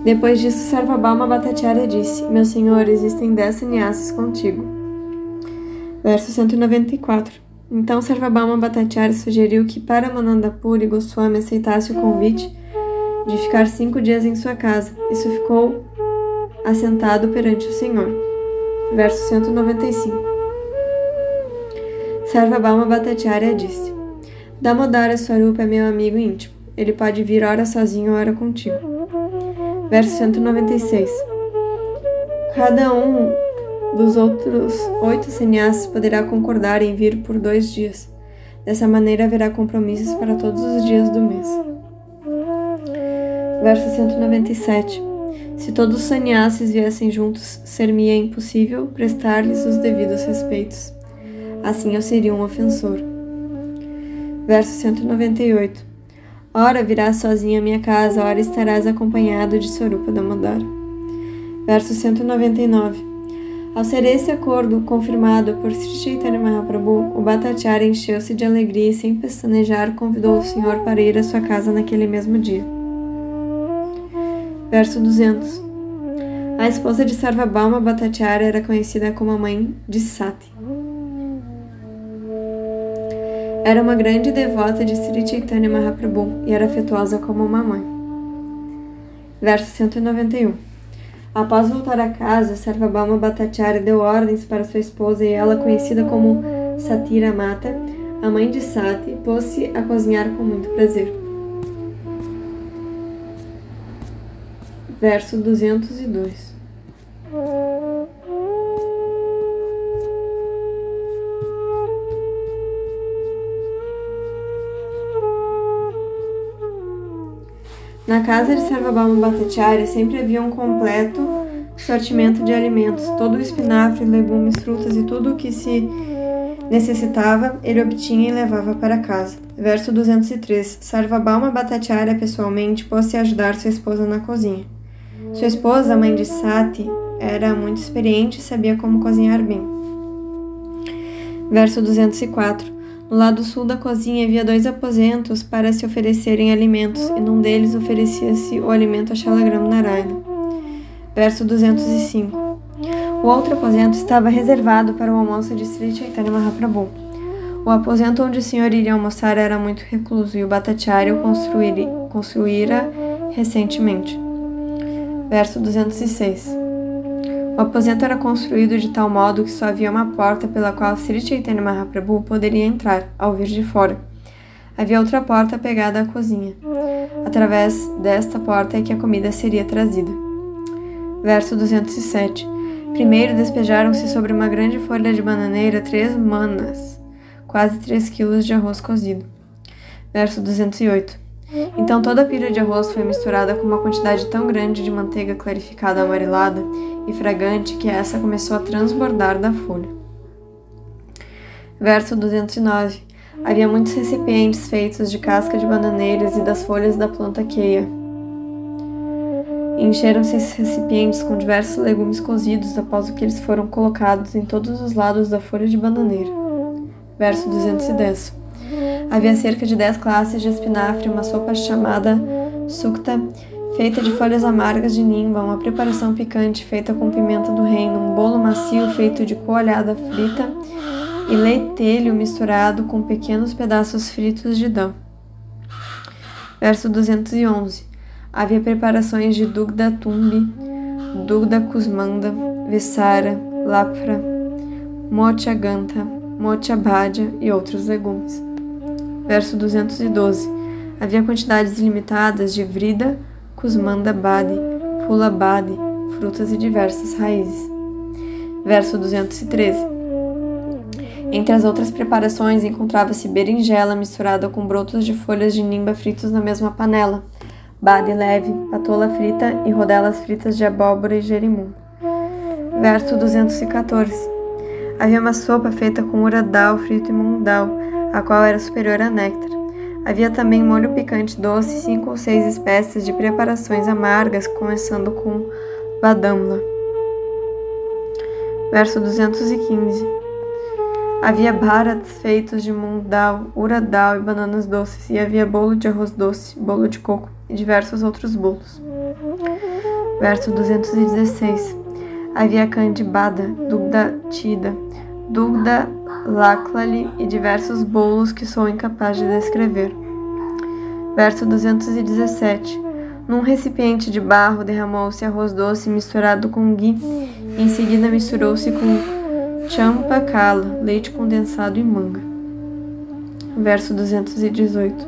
Depois disso, Sarvabhauma Bhattacharya disse: Meu senhor, existem 10 sannyasis contigo. Verso 194. Então Sarvabhauma Bhattacharya sugeriu que Paramananda Puri Goswami aceitasse o convite de ficar 5 dias em sua casa. Isso ficou assentado perante o Senhor. Verso 195. Sarvabhauma Bhattacharya disse: Damodara Swarupa é meu amigo íntimo. Ele pode vir ora sozinho, ora contigo. Verso 196. Cada um dos outros 8 sannyasis poderá concordar em vir por 2 dias. Dessa maneira haverá compromissos para todos os dias do mês. Verso 197. Se todos os sannyasis viessem juntos, ser-me-ia impossível prestar-lhes os devidos respeitos. Assim eu seria um ofensor. Verso 198. Ora virás sozinho à minha casa, ora estarás acompanhado de Swarupa Damodara. Verso 199. Ao ser esse acordo confirmado por Sri Chaitanya Mahaprabhu, o Bhattacharya encheu-se de alegria e, sem pestanejar, convidou o Senhor para ir à sua casa naquele mesmo dia. Verso 200. A esposa de Sarvabhauma Bhattacharya era conhecida como a mãe de Sati. Era uma grande devota de Sri Chaitanya Mahaprabhu e era afetuosa como uma mãe. Verso 191. Após voltar a casa, Sarvabhauma Bhattacharya deu ordens para sua esposa e ela, conhecida como Satira Mata, a mãe de Sati, pôs-se a cozinhar com muito prazer. Verso 202. Na casa de Sarvabhauma Bhattacharya sempre havia um completo sortimento de alimentos, todo o espinafre, legumes, frutas e tudo o que se necessitava, ele obtinha e levava para casa. Verso 203. Sarvabhauma Bhattacharya pessoalmente pôs-se a ajudar sua esposa na cozinha. Sua esposa, mãe de Sati, era muito experiente e sabia como cozinhar bem. Verso 204. No lado sul da cozinha havia 2 aposentos para se oferecerem alimentos, e num deles oferecia-se o alimento a Shalagram Narayana. Verso 205. O outro aposento estava reservado para o almoço de Sri Chaitanya Mahaprabhu. O aposento onde o senhor iria almoçar era muito recluso e o Bhattacharya o construíra recentemente. Verso 206. O aposento era construído de tal modo que só havia uma porta pela qual Sri Chaitanya Mahaprabhu poderia entrar, ao vir de fora. Havia outra porta pegada à cozinha. Através desta porta é que a comida seria trazida. Verso 207. Primeiro despejaram-se sobre uma grande folha de bananeira 3 manas, quase 3 quilos de arroz cozido. Verso 208. Então toda a pilha de arroz foi misturada com uma quantidade tão grande de manteiga clarificada amarelada e fragante que essa começou a transbordar da folha. Verso 209. Havia muitos recipientes feitos de casca de bananeiras e das folhas da planta queia. Encheram-se esses recipientes com diversos legumes cozidos após que eles foram colocados em todos os lados da folha de bananeira. Verso 210. Havia cerca de 10 classes de espinafre, uma sopa chamada sukta, feita de folhas amargas de nimba, uma preparação picante feita com pimenta do reino, um bolo macio feito de coalhada frita e leitelho misturado com pequenos pedaços fritos de dã. Verso 211. Havia preparações de Dugda Tumbi, Dugda Kusmanda, Vessara, Lapra, Mocha Ganta, Mocha Bhaja e outros legumes. Verso 212. Havia quantidades ilimitadas de Vrida, Kusmanda Badi, Pula Badi, frutas e diversas raízes. Verso 213. Entre as outras preparações encontrava-se berinjela misturada com brotos de folhas de nimba fritos na mesma panela, bade leve, patola frita e rodelas fritas de abóbora e jerimum. Verso 214. Havia uma sopa feita com uradal frito e mungdal, a qual era superior a néctar. Havia também molho picante doce e 5 ou 6 espécies de preparações amargas, começando com badamla. Verso 215. Havia bharats feitos de mungdal, uradal e bananas doces, e havia bolo de arroz doce, bolo de coco e diversos outros bolos. Verso 216. Havia candibada, dugda tida, dugda laklali e diversos bolos que sou incapaz de descrever. Verso 217. Num recipiente de barro derramou-se arroz doce misturado com ghee, e em seguida misturou-se com champakala, leite condensado e manga. Verso 218.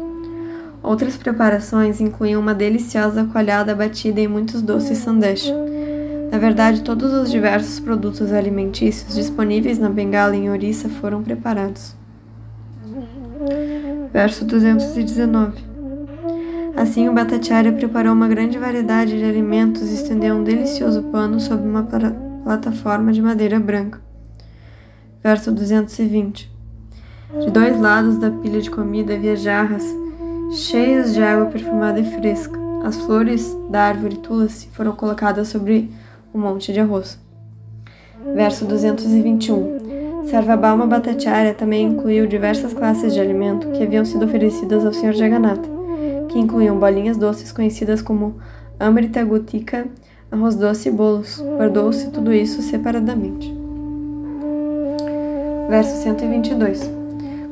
Outras preparações incluíam uma deliciosa coalhada batida em muitos doces sandesh. Na verdade, todos os diversos produtos alimentícios disponíveis na Bengala e em Orissa foram preparados. Verso 219. Assim, o Bhattacharya preparou uma grande variedade de alimentos e estendeu um delicioso pano sobre uma plataforma de madeira branca. Verso 220. De 2 lados da pilha de comida havia jarras cheias de água perfumada e fresca. As flores da árvore tulasi foram colocadas sobre um monte de arroz. Verso 221. Sarvabhauma Bhattacharya também incluiu diversas classes de alimento que haviam sido oferecidas ao Sr. Jagannatha, que incluíam bolinhas doces conhecidas como Amrita Gutika, arroz doce e bolos. Guardou-se tudo isso separadamente. Verso 122.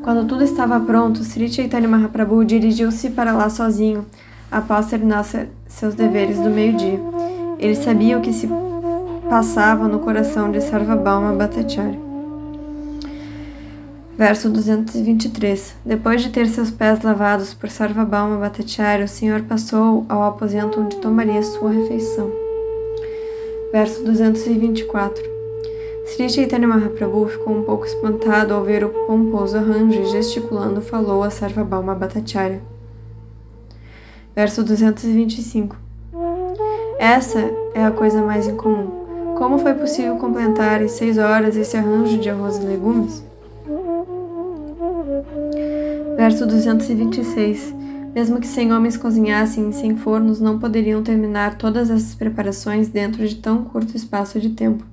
Quando tudo estava pronto, Sri Chaitanya Mahaprabhu dirigiu-se para lá sozinho, após terminar seus deveres do meio-dia. Ele sabia o que se passava no coração de Sarvabhauma Bhattacharya. Verso 223. Depois de ter seus pés lavados por Sarvabhauma Bhattacharya, o Senhor passou ao aposento onde tomaria sua refeição. Verso 224. Sri Chaitanya Mahaprabhu ficou um pouco espantado ao ver o pomposo arranjo e, gesticulando, falou a Sarvabhauma Bhattacharya. Verso 225. Essa é a coisa mais incomum. Como foi possível completar em 6 horas esse arranjo de arroz e legumes? Verso 226. Mesmo que 100 homens cozinhassem em 100 fornos, não poderiam terminar todas essas preparações dentro de tão curto espaço de tempo.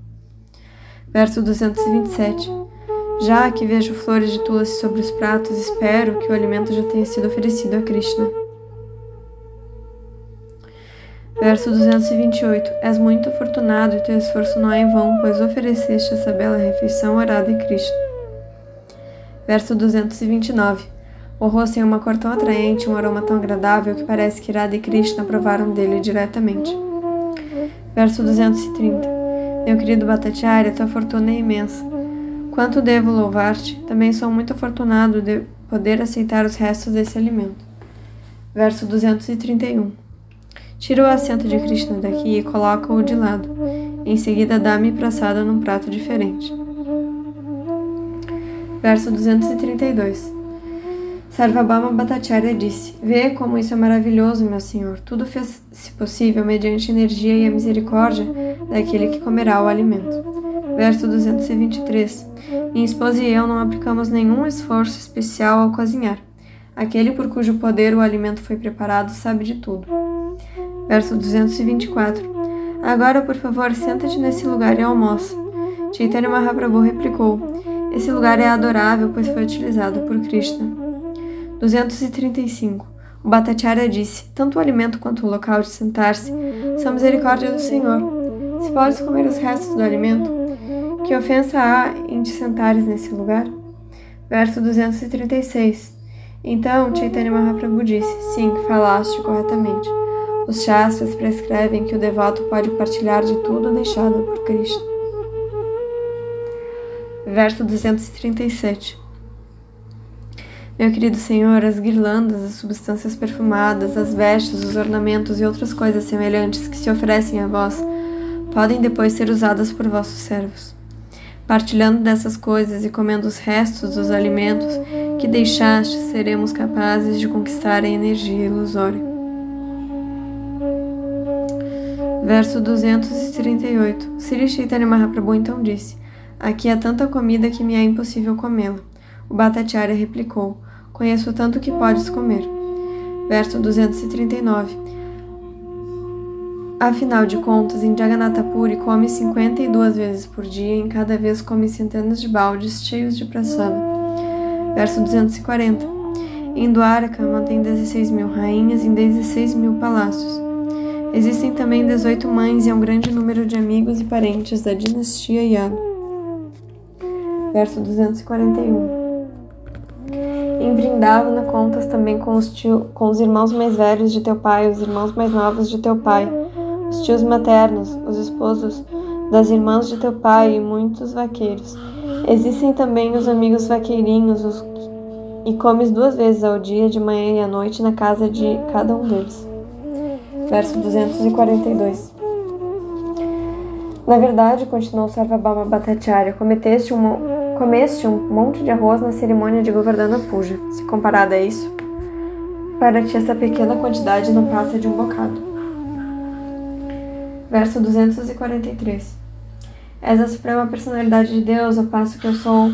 Verso 227. Já que vejo flores de tulsi sobre os pratos, espero que o alimento já tenha sido oferecido a Krishna. Verso 228. És muito afortunado e teu esforço não é em vão, pois ofereceste essa bela refeição a Radha e Krishna. Verso 229. O arroz tem uma cor tão atraente, um aroma tão agradável que parece que Radha e Krishna provaram dele diretamente. Verso 230. Meu querido Bhattacharya, tua fortuna é imensa. Quanto devo louvar-te? Também sou muito afortunado de poder aceitar os restos desse alimento. Verso 231. Tira o assento de Krishna daqui e coloca-o de lado. Em seguida, dá-me praçada num prato diferente. Verso 232. Sarvabhauma Bhattacharya disse: Vê como isso é maravilhoso, meu senhor. Tudo fez-se possível mediante a energia e a misericórdia daquele que comerá o alimento. Verso 223. Minha esposa e eu não aplicamos nenhum esforço especial ao cozinhar. Aquele por cujo poder o alimento foi preparado sabe de tudo. Verso 224. Agora, por favor, senta-te nesse lugar e almoça. Chaitanya Mahaprabhu replicou: Esse lugar é adorável, pois foi utilizado por Krishna. 235. O Bhattacharya disse: Tanto o alimento quanto o local de sentar-se são misericórdia do Senhor. Se podes comer os restos do alimento, que ofensa há em te sentares nesse lugar? Verso 236. Então Chaitanya Mahaprabhu disse: Sim, falaste corretamente. Os Shastras prescrevem que o devoto pode partilhar de tudo deixado por Krishna. Verso 237. Meu querido Senhor, as guirlandas, as substâncias perfumadas, as vestes, os ornamentos e outras coisas semelhantes que se oferecem a vós podem depois ser usadas por vossos servos. Partilhando dessas coisas e comendo os restos dos alimentos que deixaste, seremos capazes de conquistar a energia ilusória. Verso 238. Sri Chaitanya Mahaprabhu então disse: Aqui há tanta comida que me é impossível comê-la. O Bhattacharya replicou: Conheço tanto que podes comer. Verso 239. Afinal de contas, em Jagannatha Puri come 52 vezes por dia e em cada vez come centenas de baldes cheios de prasada. Verso 240. Em Dwaraka mantém 16.000 rainhas em 16.000 palácios. Existem também 18 mães e um grande número de amigos e parentes da dinastia Yadu. Verso 241. Em Vrindavana contas também com os irmãos mais velhos de teu pai, os irmãos mais novos de teu pai, os tios maternos, os esposos das irmãs de teu pai e muitos vaqueiros. Existem também os amigos vaqueirinhos e comes 2 vezes ao dia, de manhã e à noite, na casa de cada um deles. Verso 242. Na verdade, continuou Sarvabhauma Bhattacharya, comeste um monte de arroz na cerimônia de Govardhana Puja. Se comparado a isso, para ti essa pequena quantidade não passa de um bocado. Verso 243. És a suprema personalidade de Deus, ao passo que eu sou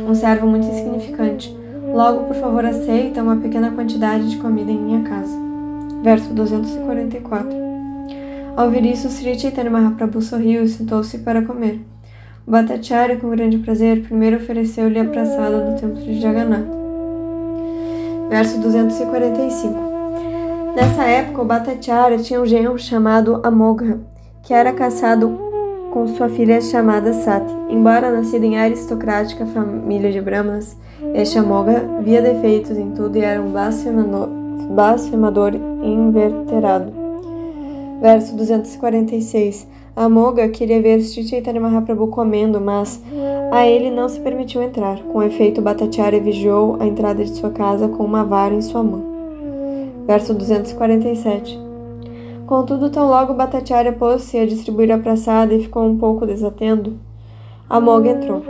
um servo muito insignificante. Logo, por favor, aceita uma pequena quantidade de comida em minha casa. Verso 244. Ao ouvir isso, Sri Chaitanya Mahaprabhu sorriu e sentou-se para comer. O Bhattacharya, com grande prazer, primeiro ofereceu-lhe a praçada do templo de Jagannatha. Verso 245. Nessa época, o Bhattacharya tinha um genro chamado Amogha, que era casado com sua filha chamada Sati. Embora nascido em aristocrática família de Brahmanas, este Amogha via defeitos em tudo e era um blasfemador inveterado. Verso 246. Amogha queria ver Sri Chaitanya Mahaprabhu comendo, mas a ele não se permitiu entrar. Com efeito, Bhattacharya vigiou a entrada de sua casa com uma vara em sua mão. Verso 247. Contudo, tão logo Bhattacharya pôs-se a distribuir a praçada e ficou um pouco desatento, Amogha entrou.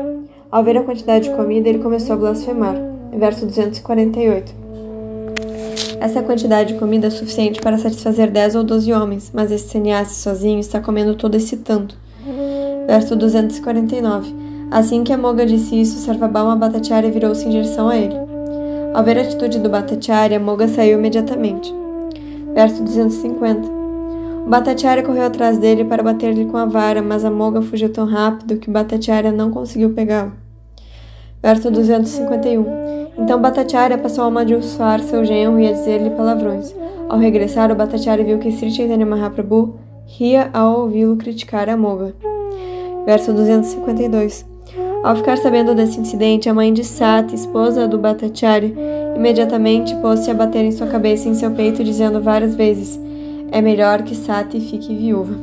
Ao ver a quantidade de comida, ele começou a blasfemar. Verso 248. Essa quantidade de comida é suficiente para satisfazer 10 ou 12 homens, mas esse sannyasi sozinho está comendo todo esse tanto. Verso 249. Assim que Amoga disse isso, Sarvabhauma Bhattacharya virou-se em direção a ele. Ao ver a atitude do Bhattacharya, Amoga saiu imediatamente. Verso 250. O Bhattacharya correu atrás dele para bater-lhe com a vara, mas Amoga fugiu tão rápido que o Bhattacharya não conseguiu pegá-lo. Verso 251. Então Bhattacharya passou a amaldiçoar seu genro e a dizer-lhe palavrões. Ao regressar, o Bhattacharya viu que Sri Chaitanya Mahaprabhu ria ao ouvi-lo criticar Amoga. Verso 252. Ao ficar sabendo desse incidente, a mãe de Sati, esposa do Bhattacharya, imediatamente pôs-se a bater em sua cabeça e em seu peito, dizendo várias vezes: é melhor que Sati fique viúva.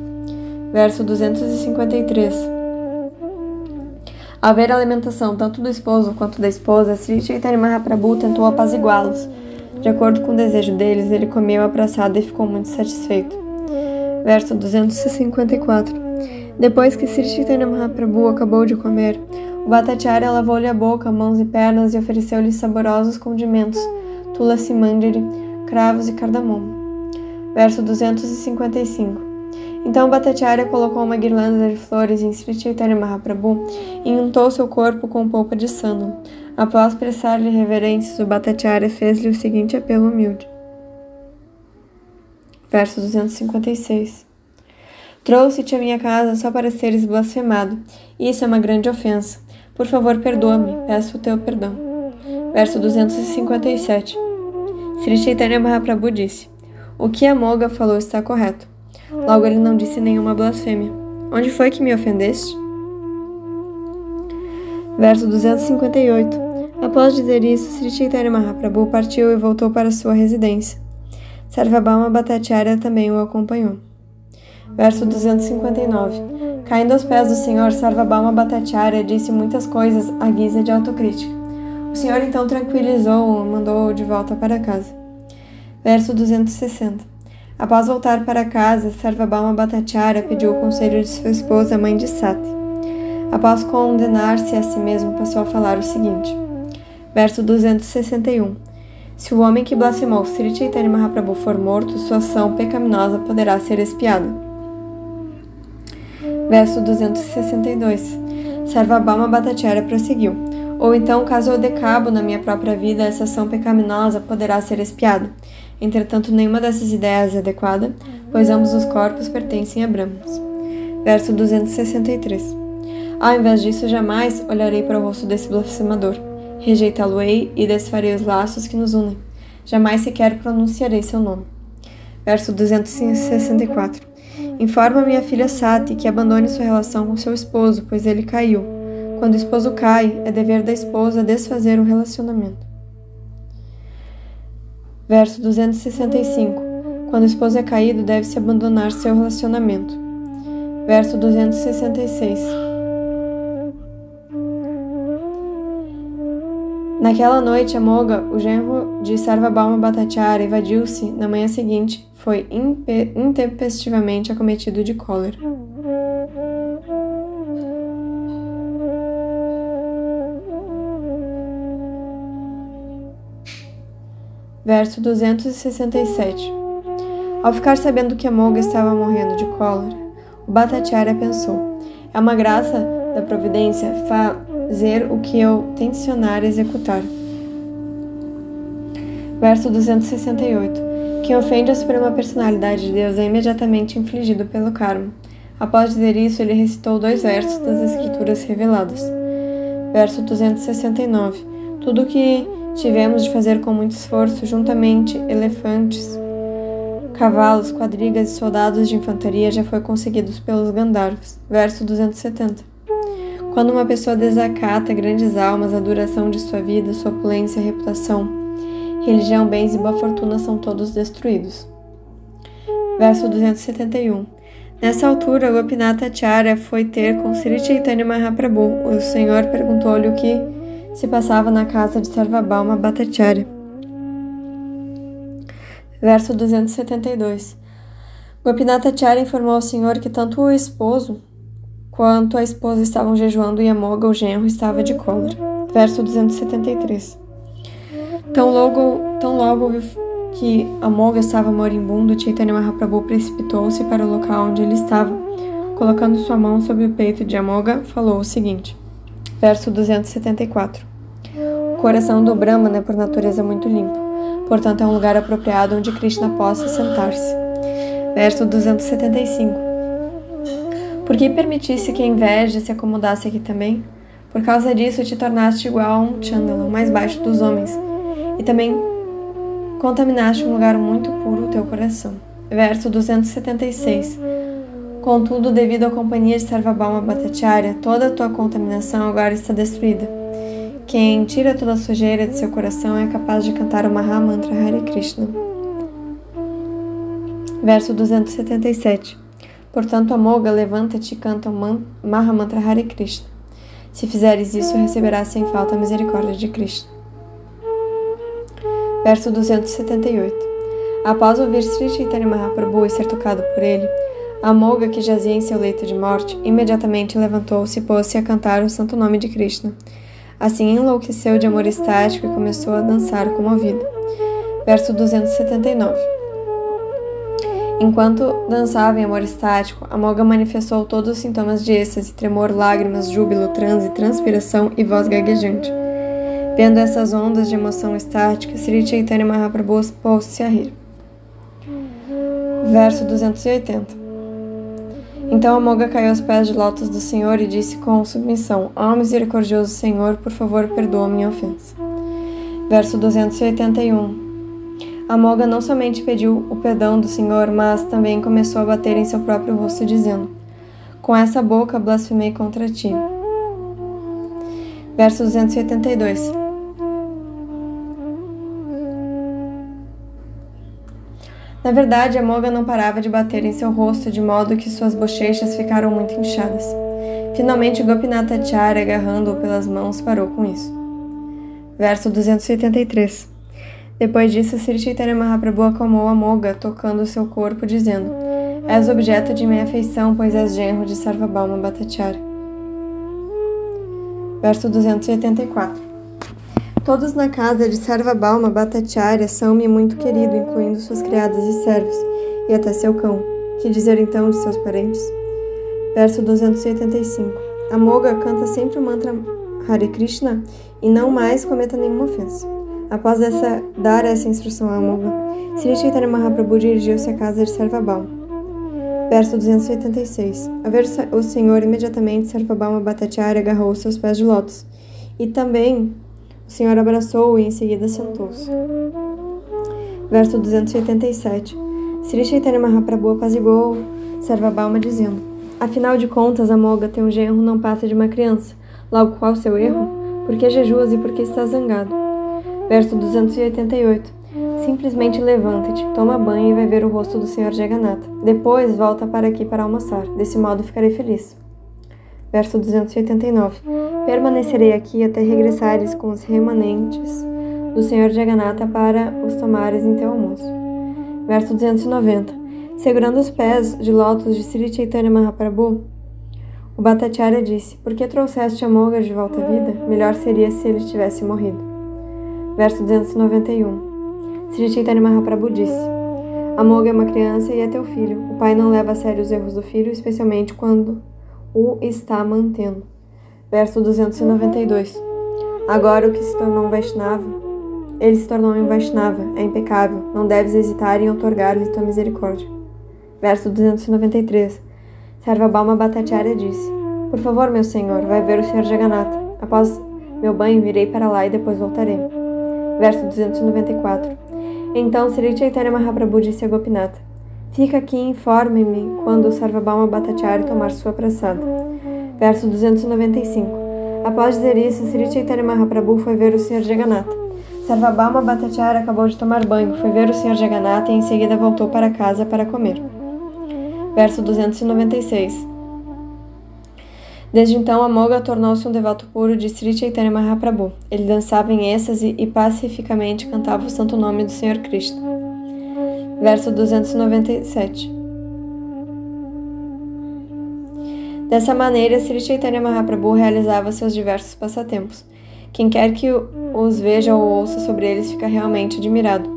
Verso 253. Ao ver a lamentação tanto do esposo quanto da esposa, Sri Chaitanya Mahaprabhu tentou apaziguá-los. De acordo com o desejo deles, ele comeu a praçada e ficou muito satisfeito. Verso 254. Depois que Sri Chaitanya Mahaprabhu acabou de comer, o Bhattacharya lavou-lhe a boca, mãos e pernas e ofereceu-lhe saborosos condimentos, tulasi mandiri, cravos e cardamomo. Verso 255. Então o Bhattacharya colocou uma guirlanda de flores em Sri Chaitanya Mahaprabhu e untou seu corpo com polpa de sândalo. Após prestar-lhe reverências, o Bhattacharya fez-lhe o seguinte apelo humilde. Verso 256. Trouxe-te à minha casa só para seres blasfemado. Isso é uma grande ofensa. Por favor, perdoa-me. Peço o teu perdão. Verso 257. Sri Chaitanya Mahaprabhu disse: o que Amoga falou está correto. Logo ele não disse nenhuma blasfêmia. Onde foi que me ofendeste? Verso 258. Após dizer isso, Sri Chaitanya Mahaprabhu partiu e voltou para sua residência. Sarvabhauma Bhattacharya também o acompanhou. Verso 259. Caindo aos pés do Senhor, Sarvabhauma Bhattacharya disse muitas coisas à guisa de autocrítica. O Senhor então tranquilizou-o e mandou-o de volta para casa. Verso 260. Após voltar para casa, Sarvabhauma Bhattacharya pediu o conselho de sua esposa, mãe de Sati. Após condenar-se a si mesmo, passou a falar o seguinte. Verso 261. Se o homem que blasfemou Sri Chaitanya Mahaprabhu for morto, sua ação pecaminosa poderá ser expiada. Verso 262. Sarvabhauma Bhattacharya prosseguiu. Ou então, caso eu dê cabo na minha própria vida, essa ação pecaminosa poderá ser expiada. Entretanto, nenhuma dessas ideias é adequada, pois ambos os corpos pertencem a Brahmas. Verso 263. Ao invés disso, jamais olharei para o rosto desse blasfemador. Rejeitá-lo-ei e desfarei os laços que nos unem. Jamais sequer pronunciarei seu nome. Verso 264. Informa minha filha Sati que abandone sua relação com seu esposo, pois ele caiu. Quando o esposo cai, é dever da esposa desfazer o relacionamento. Verso 265. Quando o esposo é caído, deve-se abandonar seu relacionamento. Verso 266. Naquela noite, Amoga, o genro de Sarvabhauma Bhattacharya, evadiu-se. Na manhã seguinte, foi intempestivamente acometido de cólera. Verso 267. Ao ficar sabendo que Amoga estava morrendo de cólera, o Bhattacharya pensou: é uma graça da providência fazer o que eu tencionar executar. Verso 268. Quem ofende a suprema personalidade de Deus é imediatamente infligido pelo karma. Após dizer isso, ele recitou 2 versos das escrituras reveladas. Verso 269. Tudo o que tivemos de fazer com muito esforço, juntamente elefantes, cavalos, quadrigas e soldados de infantaria, já foi conseguido pelos Gandharvas. Verso 270. Quando uma pessoa desacata grandes almas, a duração de sua vida, sua opulência, reputação, religião, bens e boa fortuna são todos destruídos. Verso 271. Nessa altura, Gopinath Acharya foi ter com Sri Chaitanya Mahaprabhu. O Senhor perguntou-lhe o que se passava na casa de Sarvabhauma Bhattacharya. Verso 272. Gopinath Acharya informou ao Senhor que tanto o esposo quanto a esposa estavam jejuando e Amoga, o genro, estava de cólera. Verso 273. Tão logo viu que Amoga estava moribundo, Chaitanya Mahaprabhu precipitou-se para o local onde ele estava, colocando sua mão sobre o peito de Amoga, falou o seguinte. Verso 274. O coração do Brahmana é por natureza muito limpo, portanto é um lugar apropriado onde Krishna possa sentar-se. Verso 275. Por que permitisse que a inveja se acomodasse aqui também? Por causa disso te tornaste igual a um Chandala, o mais baixo dos homens, e também contaminaste um lugar muito puro o teu coração. Verso 276. Contudo, devido à companhia de Sarvabhauma Bhattacharya, toda a tua contaminação agora está destruída. Quem tira toda a sujeira de seu coração é capaz de cantar o Mahamantra Hare Krishna. Verso 277. Portanto, Amoga, levanta-te e canta o Mahamantra Hare Krishna. Se fizeres isso, receberás sem falta a misericórdia de Krishna. Verso 278. Após ouvir Sri Chaitanya Mahaprabhu e ser tocado por ele, Amoga, que jazia em seu leito de morte, imediatamente levantou-se e pôs-se a cantar o santo nome de Krishna. Assim enlouqueceu de amor estático e começou a dançar comovido. Verso 279. Enquanto dançava em amor estático, Amoga manifestou todos os sintomas de êxtase, tremor, lágrimas, júbilo, transe, transpiração e voz gaguejante. Vendo essas ondas de emoção estática, Sri Chaitanya Mahaprabhu pôs-se a rir. Verso 280. Então Amoga caiu aos pés de lótus do Senhor e disse com submissão: Ó misericordioso Senhor, por favor, perdoa minha ofensa. Verso 281. Amoga não somente pediu o perdão do Senhor, mas também começou a bater em seu próprio rosto, dizendo: Com essa boca blasfemei contra ti. Verso 282. Na verdade, Amoga não parava de bater em seu rosto, de modo que suas bochechas ficaram muito inchadas. Finalmente, Gopinath Acharya, agarrando-o pelas mãos, parou com isso. Verso 283. Depois disso, Sri Chaitanya Mahaprabhu acalmou Amoga, tocando seu corpo, dizendo: És objeto de minha afeição, pois és genro de Sarvabhauma Bhattacharya. Verso 284. Todos na casa de Sarvabhauma Bhattacharya são-me muito querido, incluindo suas criadas e servos, e até seu cão. Que dizer então de seus parentes? Verso 285. Amoga canta sempre o mantra Hare Krishna e não mais cometa nenhuma ofensa. Após dar essa instrução a Amoga, Sri Chaitanya Mahaprabhu dirigiu-se à casa de Sarvabhauma. Verso 286. A ver o Senhor, imediatamente Sarvabhauma Bhattacharya agarrou os seus pés de lótus, e também o Senhor abraçou-o e em seguida sentou-se. Verso 287. Sri Chaitanya Mahaprabhu apaziguou Sarvabhauma dizendo: Afinal de contas, Amoga, teu genro não passa de uma criança. Logo, qual o seu erro? Por que jejuas e por que estás zangado? Verso 288. Simplesmente levanta-te, toma banho e vai ver o rosto do Senhor Jagannatha. Depois volta para aqui para almoçar. Desse modo ficarei feliz. Verso 289. Permanecerei aqui até regressares com os remanentes do Senhor Jagannatha para os tomares em teu almoço. Verso 290. Segurando os pés de lótus de Sri Chaitanya Mahaprabhu, o Bhattacharya disse: Por que trouxeste Amoga de volta à vida? Melhor seria se ele tivesse morrido. Verso 291. Sri Chaitanya Mahaprabhu disse: Amoga é uma criança e é teu filho. O pai não leva a sério os erros do filho, especialmente quando o está mantendo. Verso 292. Agora o que se tornou um Vaishnava, ele se tornou um Vaishnava, é impecável, não deves hesitar em outorgar-lhe tua misericórdia. Verso 293. Sarvabhauma Bhattacharya disse: Por favor, meu senhor, vai ver o Senhor Jagannatha. Após meu banho, irei para lá e depois voltarei. Verso 294. Então Sri Chaitanya Mahaprabhu disse a Gopinath: Fica aqui e informe-me quando o Sarvabhauma Bhattacharya tomar sua praçada. Verso 295. Após dizer isso, Sri Chaitanya Mahaprabhu foi ver o Senhor Jagannatha. Sarvabhauma Bhattacharya acabou de tomar banho, foi ver o Senhor Jagannatha e em seguida voltou para casa para comer. Verso 296. Desde então, Amoga tornou-se um devoto puro de Sri Chaitanya Mahaprabhu. Ele dançava em êxtase e pacificamente cantava o santo nome do Senhor Krishna. Verso 297. Dessa maneira, Sri Chaitanya Mahaprabhu realizava seus diversos passatempos. Quem quer que os veja ou ouça sobre eles fica realmente admirado.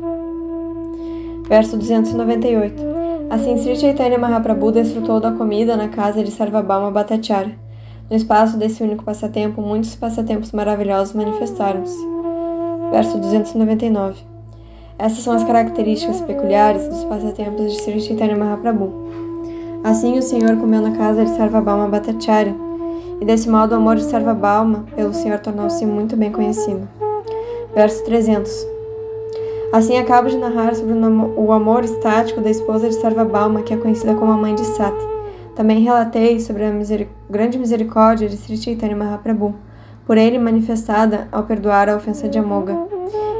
Verso 298. Assim, Sri Chaitanya Mahaprabhu desfrutou da comida na casa de Sarvabhauma Bhattacharya. No espaço desse único passatempo, muitos passatempos maravilhosos manifestaram-se. Verso 299. Essas são as características peculiares dos passatempos de Sri Chaitanya Mahaprabhu. Assim, o Senhor comeu na casa de Sarvabhauma Bhattacharya, e desse modo o amor de Sarvabhauma pelo Senhor tornou-se muito bem conhecido. Verso 300. Assim, acabo de narrar sobre o amor estático da esposa de Sarvabhauma, que é conhecida como a mãe de Sati. Também relatei sobre a grande misericórdia de Sri Chaitanya Mahaprabhu, por ele manifestada ao perdoar a ofensa de Amoga.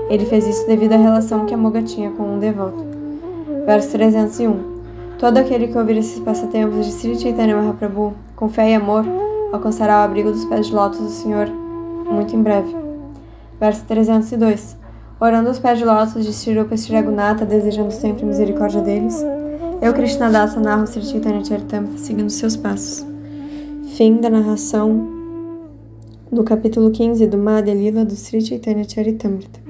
Ele fez isso devido à relação que Amoga tinha com um devoto. Verso 301. Todo aquele que ouvir esses passatempos de Sri Chaitanya Mahaprabhu, com fé e amor, alcançará o abrigo dos pés de lótus do Senhor muito em breve. Verso 302. Orando aos pés de lótus de Sri Rupa e Sri Raghunatha, desejando sempre misericórdia deles, eu, Krishnadasa, narro Sri Chaitanya Charitamrita seguindo seus passos. Fim da narração do capítulo 15 do Madhya Lila do Sri Chaitanya Charitamrita.